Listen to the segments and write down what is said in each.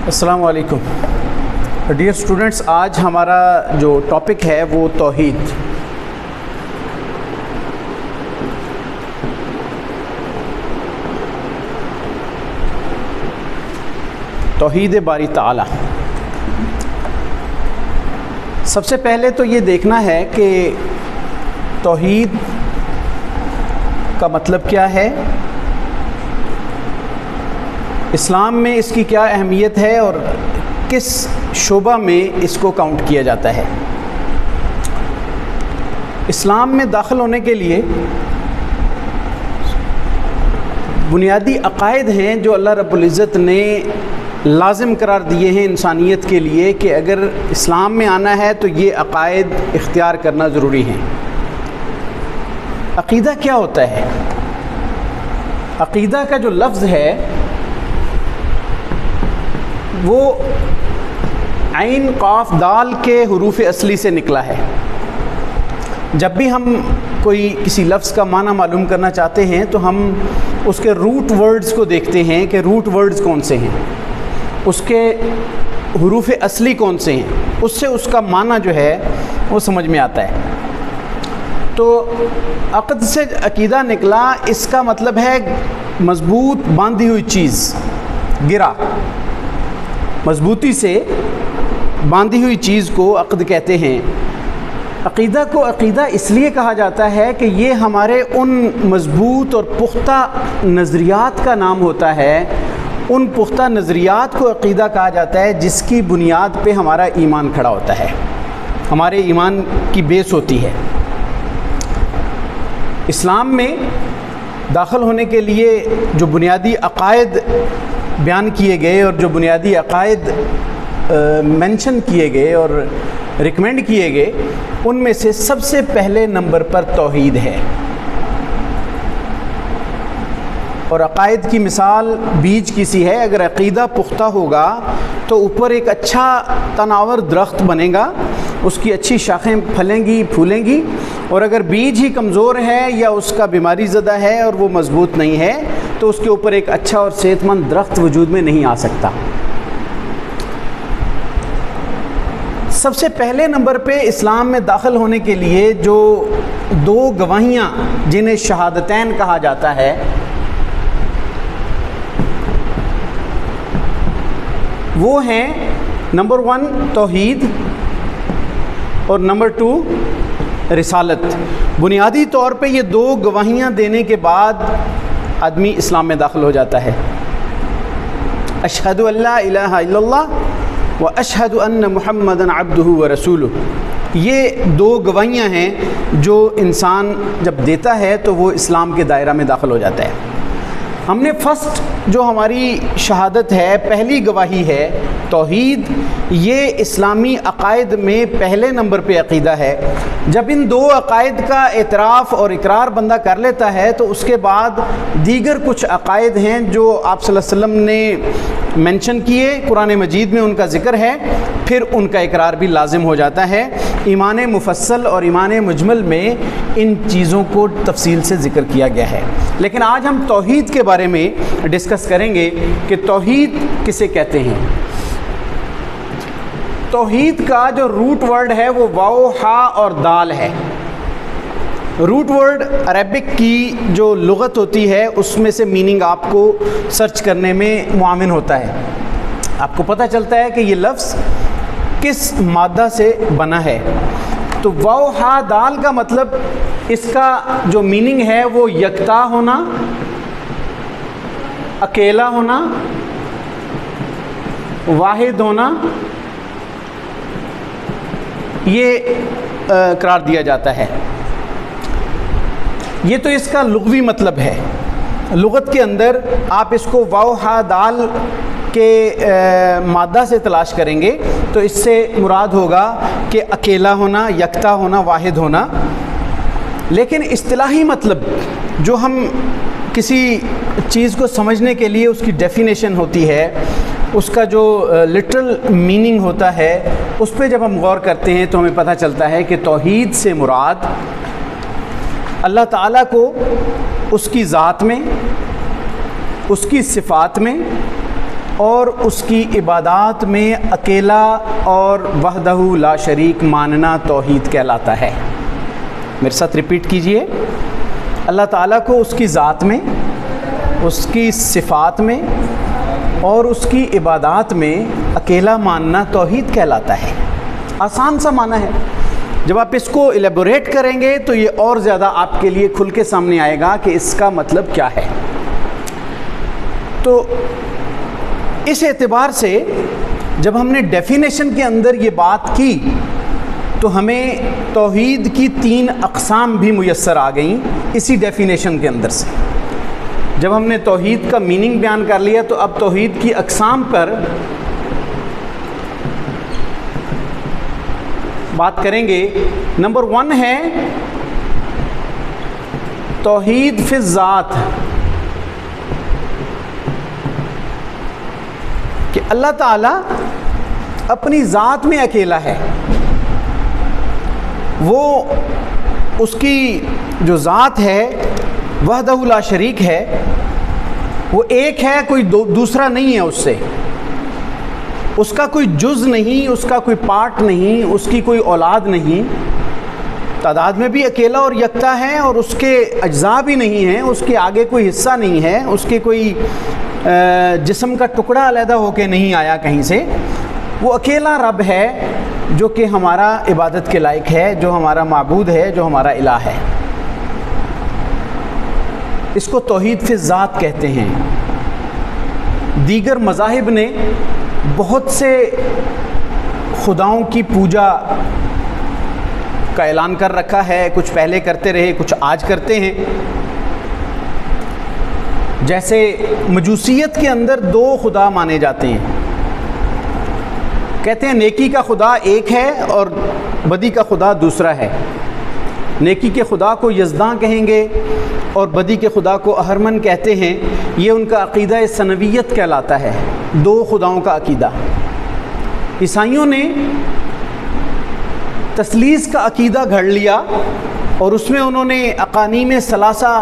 السلام علیکم dear students, آج ہمارا جو ٹاپک ہے وہ توحید۔ توحید باری تعالی۔ سب سے پہلے تو یہ دیکھنا ہے کہ توحید کا مطلب کیا ہے، اسلام میں اس کی کیا اہمیت ہے اور کس شعبہ میں اس کو کاؤنٹ کیا جاتا ہے۔ اسلام میں داخل ہونے کے لیے بنیادی عقائد ہیں جو اللہ رب العزت نے لازم قرار دیے ہیں انسانیت کے لیے کہ اگر اسلام میں آنا ہے تو یہ عقائد اختیار کرنا ضروری ہیں۔ عقیدہ کیا ہوتا ہے؟ عقیدہ کا جو لفظ ہے وہ عین قاف دال کے حروف اصلی سے نکلا ہے۔ جب بھی ہم کوئی کسی لفظ کا معنی معلوم کرنا چاہتے ہیں تو ہم اس کے روٹ ورڈز کو دیکھتے ہیں کہ روٹ ورڈز کون سے ہیں، اس کے حروف اصلی کون سے ہیں، اس سے اس کا معنی جو ہے وہ سمجھ میں آتا ہے۔ تو عقد سے عقیدہ نکلا، اس کا مطلب ہے مضبوط باندھی ہوئی چیز، گرا، مضبوطی سے باندھی ہوئی چیز کو عقد کہتے ہیں۔ عقیدہ کو عقیدہ اس لیے کہا جاتا ہے کہ یہ ہمارے ان مضبوط اور پختہ نظریات کا نام ہوتا ہے، ان پختہ نظریات کو عقیدہ کہا جاتا ہے جس کی بنیاد پہ ہمارا ایمان کھڑا ہوتا ہے، ہمارے ایمان کی بیس ہوتی ہے۔ اسلام میں داخل ہونے کے لیے جو بنیادی عقائد بیان کیے گئے اور جو بنیادی عقائد مینشن کیے گئے اور ریکمینڈ کیے گئے، ان میں سے سب سے پہلے نمبر پر توحید ہے۔ اور عقائد کی مثال بیج کی سی ہے، اگر عقیدہ پختہ ہوگا تو اوپر ایک اچھا تناور درخت بنے گا، اس کی اچھی شاخیں پھلیں گی پھولیں گی، اور اگر بیج ہی کمزور ہے یا اس کا بیماری زدہ ہے اور وہ مضبوط نہیں ہے تو اس کے اوپر ایک اچھا اور صحت مند درخت وجود میں نہیں آ سکتا۔ سب سے پہلے نمبر پہ اسلام میں داخل ہونے کے لیے جو دو گواہیاں جنہیں شہادتین کہا جاتا ہے، وہ ہیں نمبر 1 توحید اور نمبر 2 رسالت۔ بنیادی طور پہ یہ دو گواہیاں دینے کے بعد آدمی اسلام میں داخل ہو جاتا ہے۔ اشہد ان لا الہ الا اللہ و اشہد ان محمدً عبدہ و رسولہ، یہ دو گواہیاں ہیں جو انسان جب دیتا ہے تو وہ اسلام کے دائرہ میں داخل ہو جاتا ہے۔ ہم نے فرسٹ جو ہماری شہادت ہے، پہلی گواہی ہے توحید، یہ اسلامی عقائد میں پہلے نمبر پہ عقیدہ ہے۔ جب ان دو عقائد کا اعتراف اور اقرار بندہ کر لیتا ہے تو اس کے بعد دیگر کچھ عقائد ہیں جو آپ صلی اللہ علیہ وسلم نے مینشن کیے، قرآن مجید میں ان کا ذکر ہے، پھر ان کا اقرار بھی لازم ہو جاتا ہے۔ ایمان مفصل اور ایمان مجمل میں ان چیزوں کو تفصیل سے ذکر کیا گیا ہے، لیکن آج ہم توحید کے بارے میں ڈسکس کریں گے کہ توحید کسے کہتے ہیں۔ توحید کا جو روٹ ورڈ ہے وہ واو، ہا اور دال ہے۔ روٹ ورڈ عربک کی جو لغت ہوتی ہے اس میں سے میننگ آپ کو سرچ کرنے میں معاون ہوتا ہے، آپ کو پتہ چلتا ہے کہ یہ لفظ کس مادہ سے بنا ہے۔ تو واو ہا دال کا مطلب، اس کا جو میننگ ہے وہ یکتا ہونا، اکیلا ہونا، واحد ہونا، یہ قرار دیا جاتا ہے۔ یہ تو اس کا لغوی مطلب ہے۔ لغت کے اندر آپ اس کو واو ہا دال کے مادہ سے تلاش کریں گے تو اس سے مراد ہوگا کہ اکیلا ہونا، یکتا ہونا، واحد ہونا۔ لیکن اصطلاحی مطلب جو ہم کسی چیز کو سمجھنے کے لیے اس کی ڈیفینیشن ہوتی ہے، اس کا جو لٹرل میننگ ہوتا ہے، اس پہ جب ہم غور کرتے ہیں تو ہمیں پتہ چلتا ہے کہ توحید سے مراد اللہ تعالیٰ کو اس کی ذات میں، اس کی صفات میں اور اس کی عبادات میں اکیلا اور وحدہ لا شریک ماننا توحید کہلاتا ہے۔ میرے ساتھ ریپیٹ کیجئے، اللہ تعالیٰ کو اس کی ذات میں، اس کی صفات میں اور اس کی عبادات میں اکیلا ماننا توحید کہلاتا ہے۔ آسان سا معنی ہے، جب آپ اس کو ایلیبوریٹ کریں گے تو یہ اور زیادہ آپ کے لیے کھل کے سامنے آئے گا کہ اس کا مطلب کیا ہے۔ تو اس اعتبار سے جب ہم نے ڈیفینیشن کے اندر یہ بات کی تو ہمیں توحید کی 3 اقسام بھی میسر آ گئیں اسی ڈیفینیشن کے اندر سے۔ جب ہم نے توحید کا میننگ بیان کر لیا تو اب توحید کی اقسام پر بات کریں گے۔ نمبر 1 ہے توحید فی الذات، کہ اللہ تعالیٰ اپنی ذات میں اکیلا ہے، وہ اس کی جو ذات ہے وحدہ لا شریک ہے، وہ ایک ہے، کوئی دوسرا نہیں ہے اس سے، اس کا کوئی جز نہیں، اس کا کوئی پارٹ نہیں، اس کی کوئی اولاد نہیں، تعداد میں بھی اکیلا اور یکتا ہے، اور اس کے اجزاء بھی نہیں ہیں، اس کے آگے کوئی حصہ نہیں ہے، اس کے کوئی جسم کا ٹکڑا علیحدہ ہو کے نہیں آیا کہیں سے۔ وہ اکیلا رب ہے جو کہ ہمارا عبادت کے لائق ہے، جو ہمارا معبود ہے، جو ہمارا الہ ہے۔ اس کو توحید فی الذات کہتے ہیں۔ دیگر مذاہب نے بہت سے خداؤں کی پوجا کا اعلان کر رکھا ہے، کچھ پہلے کرتے رہے، کچھ آج کرتے ہیں۔ جیسے مجوسیت کے اندر 2 خدا مانے جاتے ہیں، کہتے ہیں نیکی کا خدا ایک ہے اور بدی کا خدا دوسرا ہے۔ نیکی کے خدا کو یزداں کہیں گے اور بدی کے خدا کو اہرمن کہتے ہیں۔ یہ ان کا عقیدہ ثنویت کہلاتا ہے، 2 خداؤں کا عقیدہ۔ عیسائیوں نے تثلیث کا عقیدہ گھڑ لیا اور اس میں انہوں نے اقانیم ثلاثہ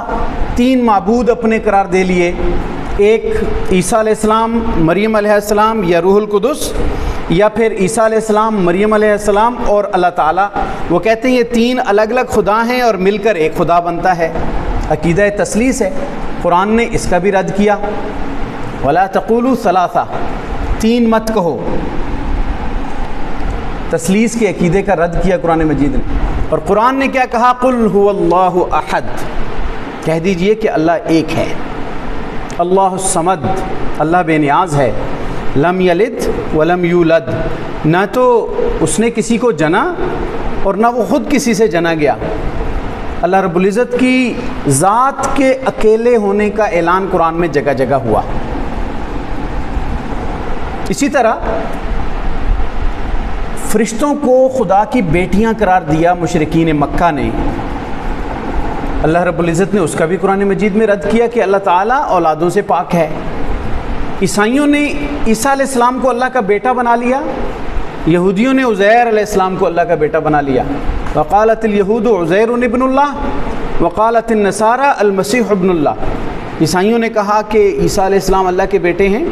3 معبود اپنے قرار دے لیے، ایک عیسیٰ علیہ السلام، مریم علیہ السلام یا روح القدس، یا پھر عیسیٰ علیہ السلام، مریم علیہ السلام اور اللہ تعالیٰ۔ وہ کہتے ہیں یہ 3 الگ الگ خدا ہیں اور مل کر ایک خدا بنتا ہے، عقیدہ تثلیث ہے۔ قرآن نے اس کا بھی رد کیا، وَلَا تَقُولُوا ثَلَاثَةً، 3 مت کہو۔ تثلیث کے عقیدے کا رد کیا قرآن مجید نے، اور قرآن نے کیا کہا؟ قُلْ هُوَ اللَّهُ أَحَدٌ، کہہ دیجئے کہ اللہ ایک ہے، اللہ الصمد، اللہ بے نیاز ہے، لم یلد ولم یولد، نہ تو اس نے کسی کو جنا اور نہ وہ خود کسی سے جنا گیا۔ اللہ رب العزت کی ذات کے اکیلے ہونے کا اعلان قرآن میں جگہ جگہ ہوا۔ اسی طرح فرشتوں کو خدا کی بیٹیاں قرار دیا مشرکین مکہ نے، اللہ رب العزت نے اس کا بھی قرآن مجید میں رد کیا کہ اللہ تعالیٰ اولادوں سے پاک ہے۔ عیسائیوں نے عیسیٰ علیہ السلام کو اللہ کا بیٹا بنا لیا، یہودیوں نے عزیر علیہ السلام کو اللہ کا بیٹا بنا لیا۔ وقالت اليہود عزیر ابن اللہ وقالت النصارى المسیح ابن اللہ، عیسائیوں نے کہا کہ عیسیٰ علیہ السلام اللہ کے بیٹے ہیں،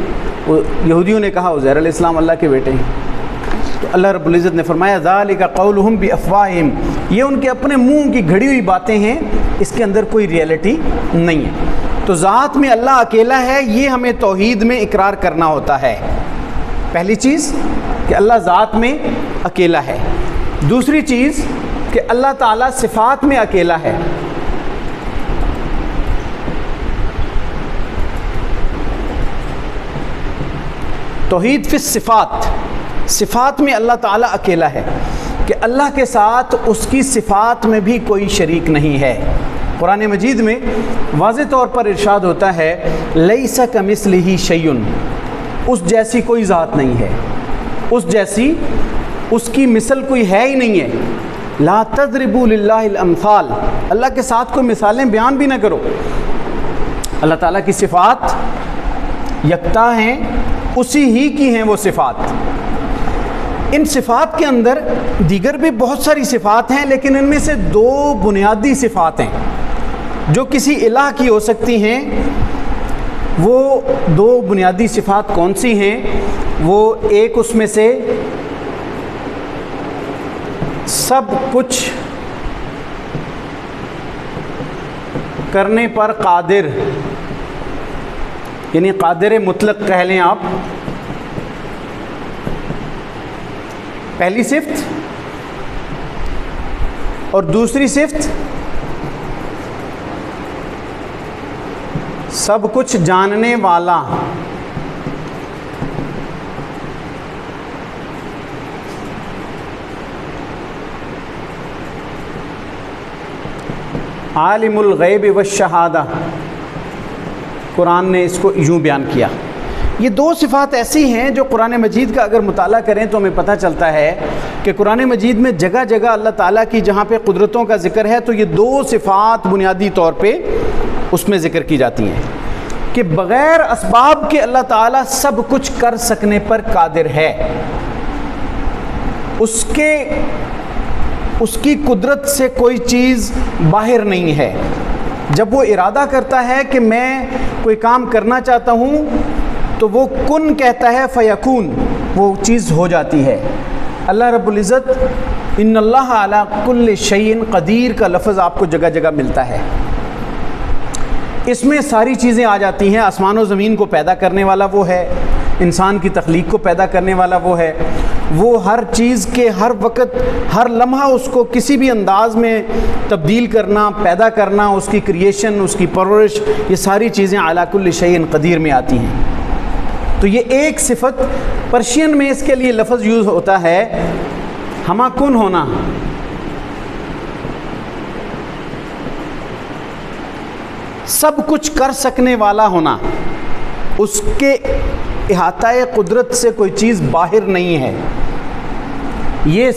یہودیوں نے کہا عزیر علیہ السلام اللہ کے بیٹے ہیں۔ تو اللہ رب العزت نے فرمایا ذالک قولہم بافواہہم، یہ ان کے اپنے منہ کی گھڑی ہوئی باتیں ہیں، اس کے اندر کوئی ریئلٹی نہیں ہے۔ تو ذات میں اللہ اکیلا ہے، یہ ہمیں توحید میں اقرار کرنا ہوتا ہے۔ پہلی چیز کہ اللہ ذات میں اکیلا ہے، دوسری چیز کہ اللہ تعالیٰ صفات میں اکیلا ہے۔ توحید فی الصفات، صفات میں اللہ تعالیٰ اکیلا ہے، کہ اللہ کے ساتھ اس کی صفات میں بھی کوئی شریک نہیں ہے۔ قرآن مجید میں واضح طور پر ارشاد ہوتا ہے لیس کمثلہ شیء، اس جیسی کوئی ذات نہیں ہے، اس جیسی، اس کی مثل کوئی ہے ہی نہیں ہے۔ لا تضربوا للہ الامثال، اللہ کے ساتھ کوئی مثالیں بیان بھی نہ کرو۔ اللہ تعالیٰ کی صفات یکتا ہیں، اسی ہی کی ہیں وہ صفات۔ ان صفات کے اندر دیگر بھی بہت ساری صفات ہیں، لیکن ان میں سے 2 بنیادی صفات ہیں جو کسی الہ کی ہو سکتی ہیں، وہ دو بنیادی صفات کون سی ہیں؟ وہ ایک اس میں سے سب کچھ کرنے پر قادر، یعنی قادر مطلق کہہ لیں آپ، پہلی صفت، اور دوسری صفت سب کچھ جاننے والا۔ عالم الغیب والشہادہ، قرآن نے اس کو یوں بیان کیا۔ یہ دو صفات ایسی ہیں جو قرآن مجید کا اگر مطالعہ کریں تو ہمیں پتہ چلتا ہے کہ قرآن مجید میں جگہ جگہ اللہ تعالیٰ کی جہاں پہ قدرتوں کا ذکر ہے تو یہ دو صفات بنیادی طور پہ اس میں ذکر کی جاتی ہیں کہ بغیر اسباب کے اللہ تعالیٰ سب کچھ کر سکنے پر قادر ہے۔ اس کی قدرت سے کوئی چیز باہر نہیں ہے۔ جب وہ ارادہ کرتا ہے کہ میں کوئی کام کرنا چاہتا ہوں تو وہ کن کہتا ہے فیکون، وہ چیز ہو جاتی ہے۔ اللہ رب العزت ان اللہ علی کل شیء قدیر کا لفظ آپ کو جگہ جگہ ملتا ہے۔ اس میں ساری چیزیں آ جاتی ہیں۔ آسمان و زمین کو پیدا کرنے والا وہ ہے، انسان کی تخلیق کو پیدا کرنے والا وہ ہے، وہ ہر چیز کے ہر وقت ہر لمحہ اس کو کسی بھی انداز میں تبدیل کرنا، پیدا کرنا، اس کی کریشن، اس کی پرورش، یہ ساری چیزیں علی کل شیء قدیر میں آتی ہیں۔ تو یہ ایک صفت، پرشین میں اس کے لیے لفظ یوز ہوتا ہے ہما کن ہونا۔ سب کچھ کر سکنے والا ہونا، اس کے احاطہ قدرت سے کوئی چیز باہر نہیں ہے۔ یہ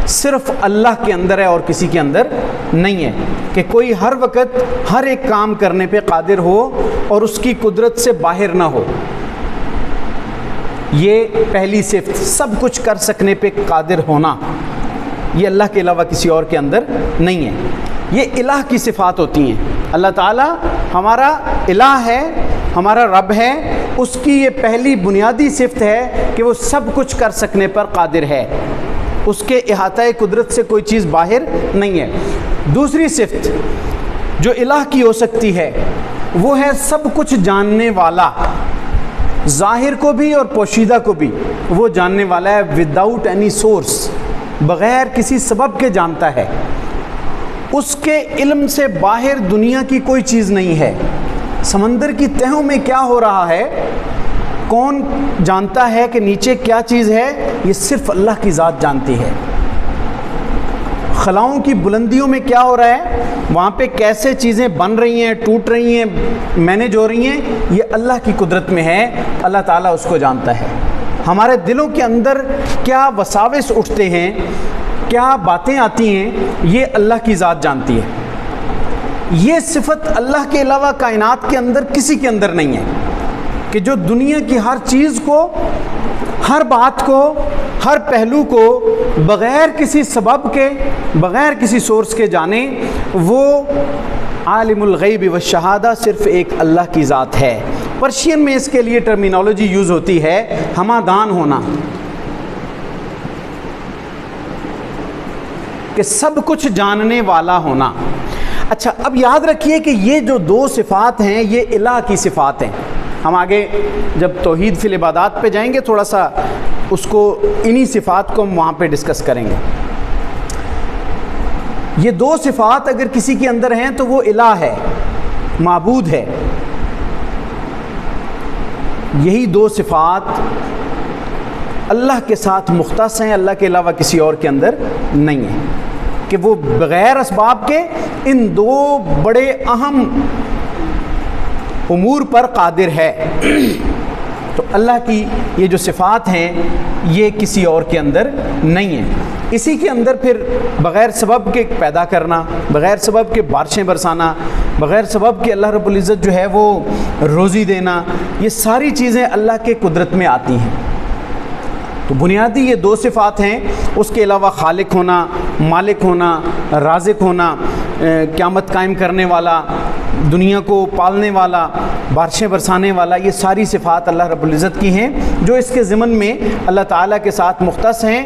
صرف اللہ کے اندر ہے اور کسی کے اندر نہیں ہے کہ کوئی ہر وقت ہر ایک کام کرنے پہ قادر ہو اور اس کی قدرت سے باہر نہ ہو۔ یہ پہلی صفت، سب کچھ کر سکنے پہ قادر ہونا، یہ اللہ کے علاوہ کسی اور کے اندر نہیں ہے۔ یہ الہ کی صفات ہوتی ہیں۔ اللہ تعالیٰ ہمارا الہ ہے، ہمارا رب ہے، اس کی یہ پہلی بنیادی صفت ہے کہ وہ سب کچھ کر سکنے پر قادر ہے، اس کے احاطہ قدرت سے کوئی چیز باہر نہیں ہے۔ دوسری صفت جو الہ کی ہو سکتی ہے وہ ہے سب کچھ جاننے والا، ظاہر کو بھی اور پوشیدہ کو بھی وہ جاننے والا ہے، وداؤٹ اینی سورس، بغیر کسی سبب کے جانتا ہے۔ اس کے علم سے باہر دنیا کی کوئی چیز نہیں ہے۔ سمندر کی تہوں میں کیا ہو رہا ہے کون جانتا ہے کہ نیچے کیا چیز ہے؟ یہ صرف اللہ کی ذات جانتی ہے۔ خلاؤں کی بلندیوں میں کیا ہو رہا ہے، وہاں پہ کیسے چیزیں بن رہی ہیں، ٹوٹ رہی ہیں، مینج ہو رہی ہیں، یہ اللہ کی قدرت میں ہے، اللہ تعالیٰ اس کو جانتا ہے۔ ہمارے دلوں کے اندر کیا وساوس اٹھتے ہیں، کیا باتیں آتی ہیں، یہ اللہ کی ذات جانتی ہے۔ یہ صفت اللہ کے علاوہ کائنات کے اندر کسی کے اندر نہیں ہے کہ جو دنیا کی ہر چیز کو، ہر بات کو، ہر پہلو کو بغیر کسی سبب کے، بغیر کسی سورس کے جانے۔ وہ عالم الغیب والشہادہ صرف ایک اللہ کی ذات ہے۔ پرشین میں اس کے لیے ٹرمینالوجی یوز ہوتی ہے ہمادان ہونا، کہ سب کچھ جاننے والا ہونا۔ اچھا، اب یاد رکھیے کہ یہ جو دو صفات ہیں یہ الہ کی صفات ہیں۔ ہم آگے جب توحید فی العبادات پہ جائیں گے تھوڑا سا اس کو، انہی صفات کو ہم وہاں پہ ڈسکس کریں گے۔ یہ دو صفات اگر کسی کے اندر ہیں تو وہ الہ ہے، معبود ہے۔ یہی دو صفات اللہ کے ساتھ مختص ہیں، اللہ کے علاوہ کسی اور کے اندر نہیں ہے، کہ وہ بغیر اسباب کے ان دو بڑے اہم امور پر قادر ہے۔ تو اللہ کی یہ جو صفات ہیں یہ کسی اور کے اندر نہیں ہیں۔ اسی کے اندر پھر بغیر سبب کے پیدا کرنا، بغیر سبب کے بارشیں برسانا، بغیر سبب کے اللہ رب العزت جو ہے وہ روزی دینا، یہ ساری چیزیں اللہ کے قدرت میں آتی ہیں۔ تو بنیادی یہ دو صفات ہیں، اس کے علاوہ خالق ہونا، مالک ہونا، رازق ہونا، قیامت قائم کرنے والا، دنیا کو پالنے والا، بارشیں برسانے والا، یہ ساری صفات اللہ رب العزت کی ہیں جو اس کے ضمن میں اللہ تعالیٰ کے ساتھ مختص ہیں۔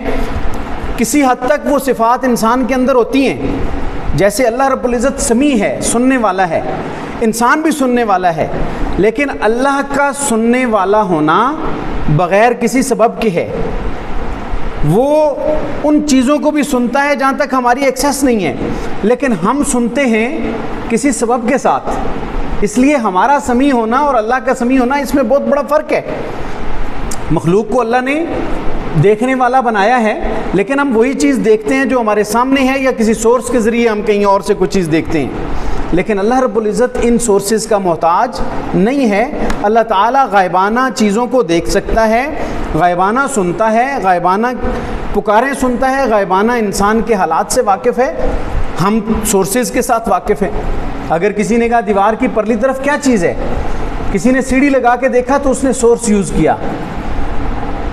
کسی حد تک وہ صفات انسان کے اندر ہوتی ہیں، جیسے اللہ رب العزت سمیع ہے، سننے والا ہے، انسان بھی سننے والا ہے، لیکن اللہ کا سننے والا ہونا بغیر کسی سبب کے ہے۔ وہ ان چیزوں کو بھی سنتا ہے جہاں تک ہماری ایکسیس نہیں ہے، لیکن ہم سنتے ہیں کسی سبب کے ساتھ، اس لیے ہمارا سمیع ہونا اور اللہ کا سمیع ہونا اس میں بہت بڑا فرق ہے۔ مخلوق کو اللہ نے دیکھنے والا بنایا ہے، لیکن ہم وہی چیز دیکھتے ہیں جو ہمارے سامنے ہے، یا کسی سورس کے ذریعے ہم کہیں اور سے کچھ چیز دیکھتے ہیں، لیکن اللہ رب العزت ان سورسز کا محتاج نہیں ہے۔ اللہ تعالیٰ غائبانہ چیزوں کو دیکھ سکتا ہے، غائبانہ سنتا ہے، غائبانہ پکاریں سنتا ہے، غائبانہ انسان کے حالات سے واقف ہے، ہم سورسز کے ساتھ واقف ہیں۔ اگر کسی نے کہا دیوار کی پرلی طرف کیا چیز ہے، کسی نے سیڑھی لگا کے دیکھا تو اس نے سورس یوز کیا،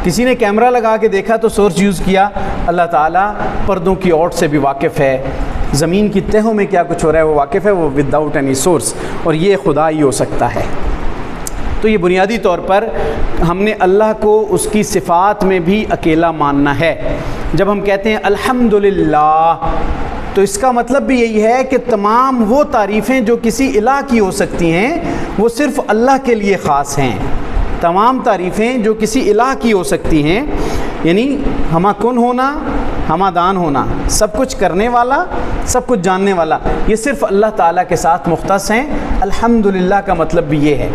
کسی نے کیمرہ لگا کے دیکھا تو سورس یوز کیا۔ اللہ تعالیٰ پردوں کی اوٹ سے بھی واقف ہے، زمین کی تہوں میں کیا کچھ ہو رہا ہے وہ واقف ہے، وہ وداؤٹ اینی سورس، اور یہ خدا ہی ہو سکتا ہے۔ تو یہ بنیادی طور پر ہم نے اللہ کو اس کی صفات میں بھی اکیلا ماننا ہے۔ جب ہم کہتے ہیں الحمدللہ تو اس کا مطلب بھی یہی ہے کہ تمام وہ تعریفیں جو کسی الہ کی ہو سکتی ہیں وہ صرف اللہ کے لیے خاص ہیں۔ تمام تعریفیں جو کسی الہ کی ہو سکتی ہیں، یعنی ہمہ کن ہونا، ہمہ دان ہونا، سب کچھ کرنے والا، سب کچھ جاننے والا، یہ صرف اللہ تعالیٰ کے ساتھ مختص ہیں۔ الحمدللہ کا مطلب بھی یہ ہے۔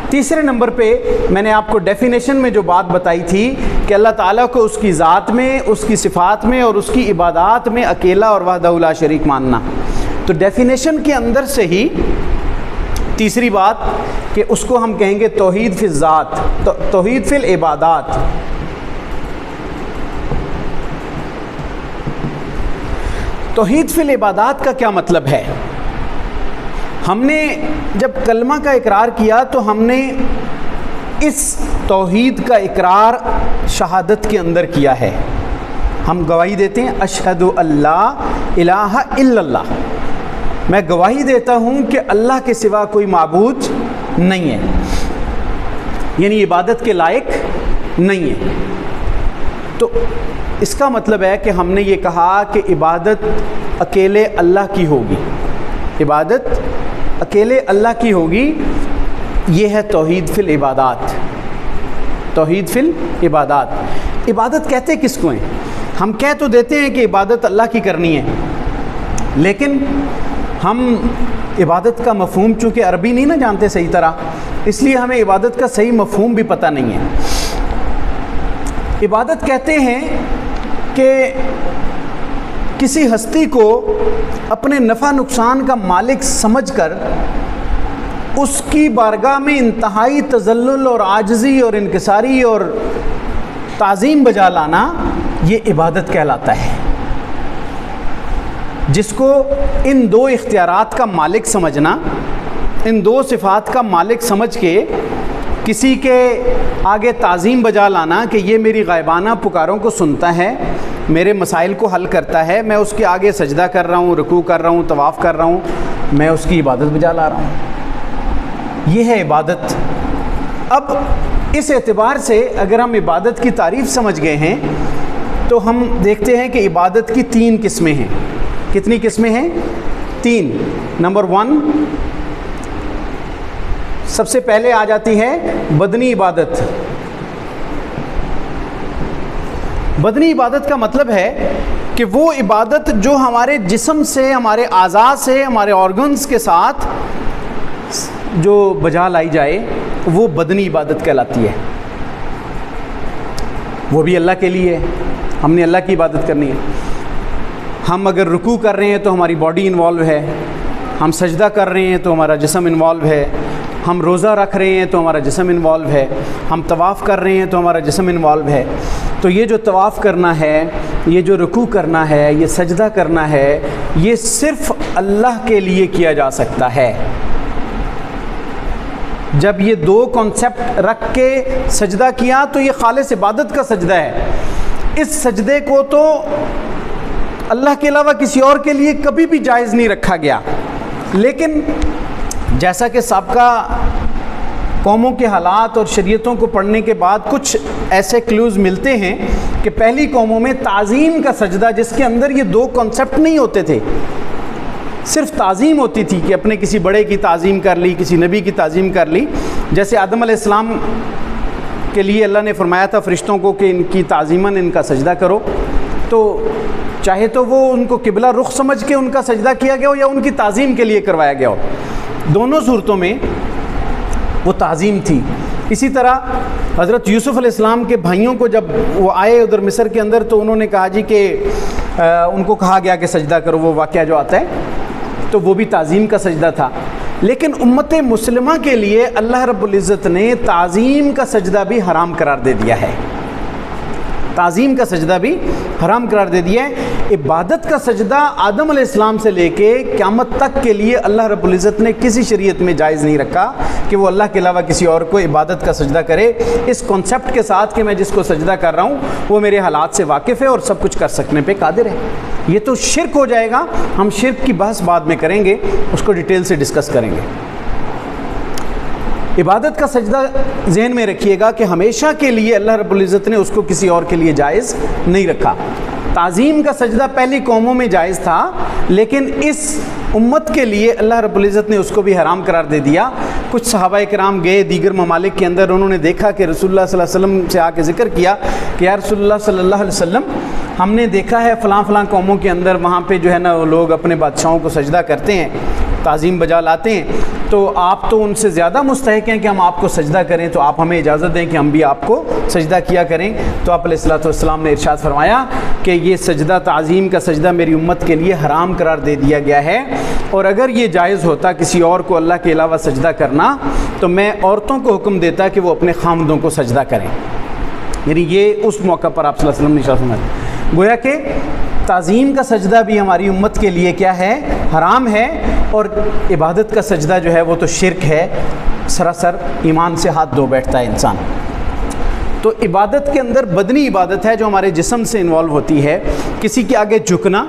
تیسرے نمبر پہ میں نے آپ کو ڈیفینیشن میں جو بات بتائی تھی کہ اللہ تعالیٰ کو اس کی ذات میں، اس کی صفات میں اور اس کی عبادات میں اکیلا اور وحدہ لا شریک ماننا، تو ڈیفینیشن کے اندر سے ہی تیسری بات کہ اس کو ہم کہیں گے توحید فی الذات، توحید فی العبادات۔ توحید فی العبادات کا کیا مطلب ہے؟ ہم نے جب کلمہ کا اقرار کیا تو ہم نے اس توحید کا اقرار شہادت کے اندر کیا ہے۔ ہم گواہی دیتے ہیں اشہد اللہ الہ الا اللہ، میں گواہی دیتا ہوں کہ اللہ کے سوا کوئی معبود نہیں ہے، یعنی عبادت کے لائق نہیں ہے۔ تو اس کا مطلب ہے کہ ہم نے یہ کہا کہ عبادت اکیلے اللہ کی ہوگی، عبادت اکیلے اللہ کی ہوگی، یہ ہے توحید فی العبادات۔ توحید فی العبادات، عبادت کہتے کس کو ہیں؟ ہم کہہ تو دیتے ہیں کہ عبادت اللہ کی کرنی ہے، لیکن ہم عبادت کا مفہوم چونکہ عربی نہیں نہ جانتے صحیح طرح، اس لیے ہمیں عبادت کا صحیح مفہوم بھی پتہ نہیں ہے۔ عبادت کہتے ہیں کہ کسی ہستی کو اپنے نفع نقصان کا مالک سمجھ کر اس کی بارگاہ میں انتہائی تذلل اور عاجزی اور انکساری اور تعظیم بجا لانا، یہ عبادت کہلاتا ہے۔ جس کو ان دو اختیارات کا مالک سمجھنا، ان دو صفات کا مالک سمجھ کے کسی کے آگے تعظیم بجا لانا کہ یہ میری غائبانہ پکاروں کو سنتا ہے، میرے مسائل کو حل کرتا ہے، میں اس کے آگے سجدہ کر رہا ہوں، رکوع کر رہا ہوں، طواف کر رہا ہوں، میں اس کی عبادت بجا لا رہا ہوں، یہ ہے عبادت۔ اب اس اعتبار سے اگر ہم عبادت کی تعریف سمجھ گئے ہیں تو ہم دیکھتے ہیں کہ عبادت کی تین قسمیں ہیں۔ کتنی قسمیں ہیں؟ تین۔ نمبر 1 سب سے پہلے آ جاتی ہے بدنی عبادت۔ بدنی عبادت کا مطلب ہے کہ وہ عبادت جو ہمارے جسم سے، ہمارے اعضاء سے، ہمارے آرگنز کے ساتھ جو بجا لائی جائے وہ بدنی عبادت کہلاتی ہے۔ وہ بھی اللہ کے لیے، ہم نے اللہ کی عبادت کرنی ہے۔ ہم اگر رکوع کر رہے ہیں تو ہماری باڈی انوالو ہے، ہم سجدہ کر رہے ہیں تو ہمارا جسم انوالو ہے، ہم روزہ رکھ رہے ہیں تو ہمارا جسم انوالو ہے، ہم طواف کر رہے ہیں تو ہمارا جسم انوالو ہے۔ تو یہ جو طواف کرنا ہے، یہ جو رکوع کرنا ہے، یہ سجدہ کرنا ہے، یہ صرف اللہ کے لیے کیا جا سکتا ہے۔ جب یہ دو کانسیپٹ رکھ کے سجدہ کیا تو یہ خالص عبادت کا سجدہ ہے۔ اس سجدے کو تو اللہ کے علاوہ کسی اور کے لیے کبھی بھی جائز نہیں رکھا گیا. لیکن جیسا کہ سابقہ قوموں کے حالات اور شریعتوں کو پڑھنے کے بعد کچھ ایسے کلوز ملتے ہیں کہ پہلی قوموں میں تعظیم کا سجدہ، جس کے اندر یہ دو کانسیپٹ نہیں ہوتے تھے، صرف تعظیم ہوتی تھی کہ اپنے کسی بڑے کی تعظیم کر لی، کسی نبی کی تعظیم کر لی. جیسے آدم علیہ السلام کے لیے اللہ نے فرمایا تھا فرشتوں کو کہ ان کی تعظیماً ان کا سجدہ کرو، تو چاہے تو وہ ان کو قبلہ رخ سمجھ کے ان کا سجدہ کیا گیا ہو یا ان کی تعظیم کے لیے کروایا گیا ہو، دونوں صورتوں میں وہ تعظیم تھی. اسی طرح حضرت یوسف علیہ السلام کے بھائیوں کو جب وہ آئے ادھر مصر کے اندر تو انہوں نے کہا جی کہ ان کو کہا گیا کہ سجدہ کرو، وہ واقعہ جو آتا ہے تو وہ بھی تعظیم کا سجدہ تھا. لیکن امت مسلمہ کے لیے اللہ رب العزت نے تعظیم کا سجدہ بھی حرام قرار دے دیا ہے، تعظیم کا سجدہ بھی حرام قرار دے دیا ہے. عبادت کا سجدہ آدم علیہ السلام سے لے کے قیامت تک کے لیے اللہ رب العزت نے کسی شریعت میں جائز نہیں رکھا کہ وہ اللہ کے علاوہ کسی اور کو عبادت کا سجدہ کرے، اس کانسیپٹ کے ساتھ کہ میں جس کو سجدہ کر رہا ہوں وہ میرے حالات سے واقف ہے اور سب کچھ کر سکنے پہ قادر ہے. یہ تو شرک ہو جائے گا. ہم شرک کی بحث بعد میں کریں گے، اس کو ڈیٹیل سے ڈسکس کریں گے. عبادت کا سجدہ ذہن میں رکھیے گا کہ ہمیشہ کے لیے اللہ رب العزت نے اس کو کسی اور کے لیے جائز نہیں رکھا. تعظیم کا سجدہ پہلی قوموں میں جائز تھا، لیکن اس امت کے لیے اللہ رب العزت نے اس کو بھی حرام قرار دے دیا. کچھ صحابہ کرام گئے دیگر ممالک کے اندر، انہوں نے دیکھا کہ رسول اللہ صلی اللہ علیہ وسلم سے آ کے ذکر کیا کہ یا رسول اللہ صلی اللہ علیہ وسلم، ہم نے دیکھا ہے فلاں فلاں قوموں کے اندر وہاں پہ جو ہے نا وہ لوگ اپنے بادشاہوں کو سجدہ کرتے ہیں، تعظیم بجا لاتے ہیں، تو آپ تو ان سے زیادہ مستحق ہیں کہ ہم آپ کو سجدہ کریں، تو آپ ہمیں اجازت دیں کہ ہم بھی آپ کو سجدہ کیا کریں. تو آپ علیہ الصلوۃ والسلام نے ارشاد فرمایا کہ یہ سجدہ تعظیم کا سجدہ میری امت کے لیے حرام قرار دے دیا گیا ہے، اور اگر یہ جائز ہوتا کسی اور کو اللہ کے علاوہ سجدہ کرنا تو میں عورتوں کو حکم دیتا کہ وہ اپنے خامدوں کو سجدہ کریں. یعنی یہ اس موقع پر آپ صلی اللہ علیہ وسلم نے ارشاد فرمایا. گویا کہ تعظیم کا سجدہ بھی ہماری امت کے لیے کیا ہے؟ حرام ہے. اور عبادت کا سجدہ جو ہے وہ تو شرک ہے، سراسر ایمان سے ہاتھ دھو بیٹھتا ہے انسان. تو عبادت کے اندر بدنی عبادت ہے جو ہمارے جسم سے انوالو ہوتی ہے، کسی کے آگے جھکنا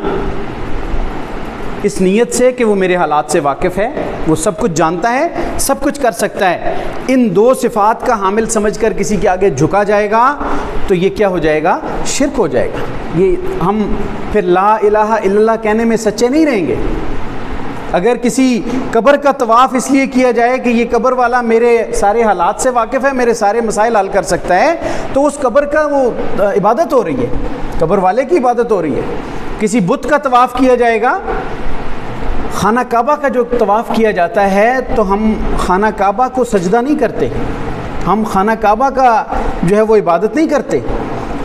اس نیت سے کہ وہ میرے حالات سے واقف ہے، وہ سب کچھ جانتا ہے، سب کچھ کر سکتا ہے. ان دو صفات کا حامل سمجھ کر کسی کے آگے جھکا جائے گا تو یہ کیا ہو جائے گا؟ شرک ہو جائے گا. یہ ہم پھر لا الہ الا اللہ کہنے میں سچے نہیں رہیں گے. اگر کسی قبر کا طواف اس لیے کیا جائے کہ یہ قبر والا میرے سارے حالات سے واقف ہے، میرے سارے مسائل حل کر سکتا ہے، تو اس قبر کا وہ عبادت ہو رہی ہے، قبر والے کی عبادت ہو رہی ہے. کسی بت کا طواف کیا جائے گا، خانہ کعبہ کا جو طواف کیا جاتا ہے تو ہم خانہ کعبہ کو سجدہ نہیں کرتے، ہم خانہ کعبہ کا جو ہے وہ عبادت نہیں کرتے.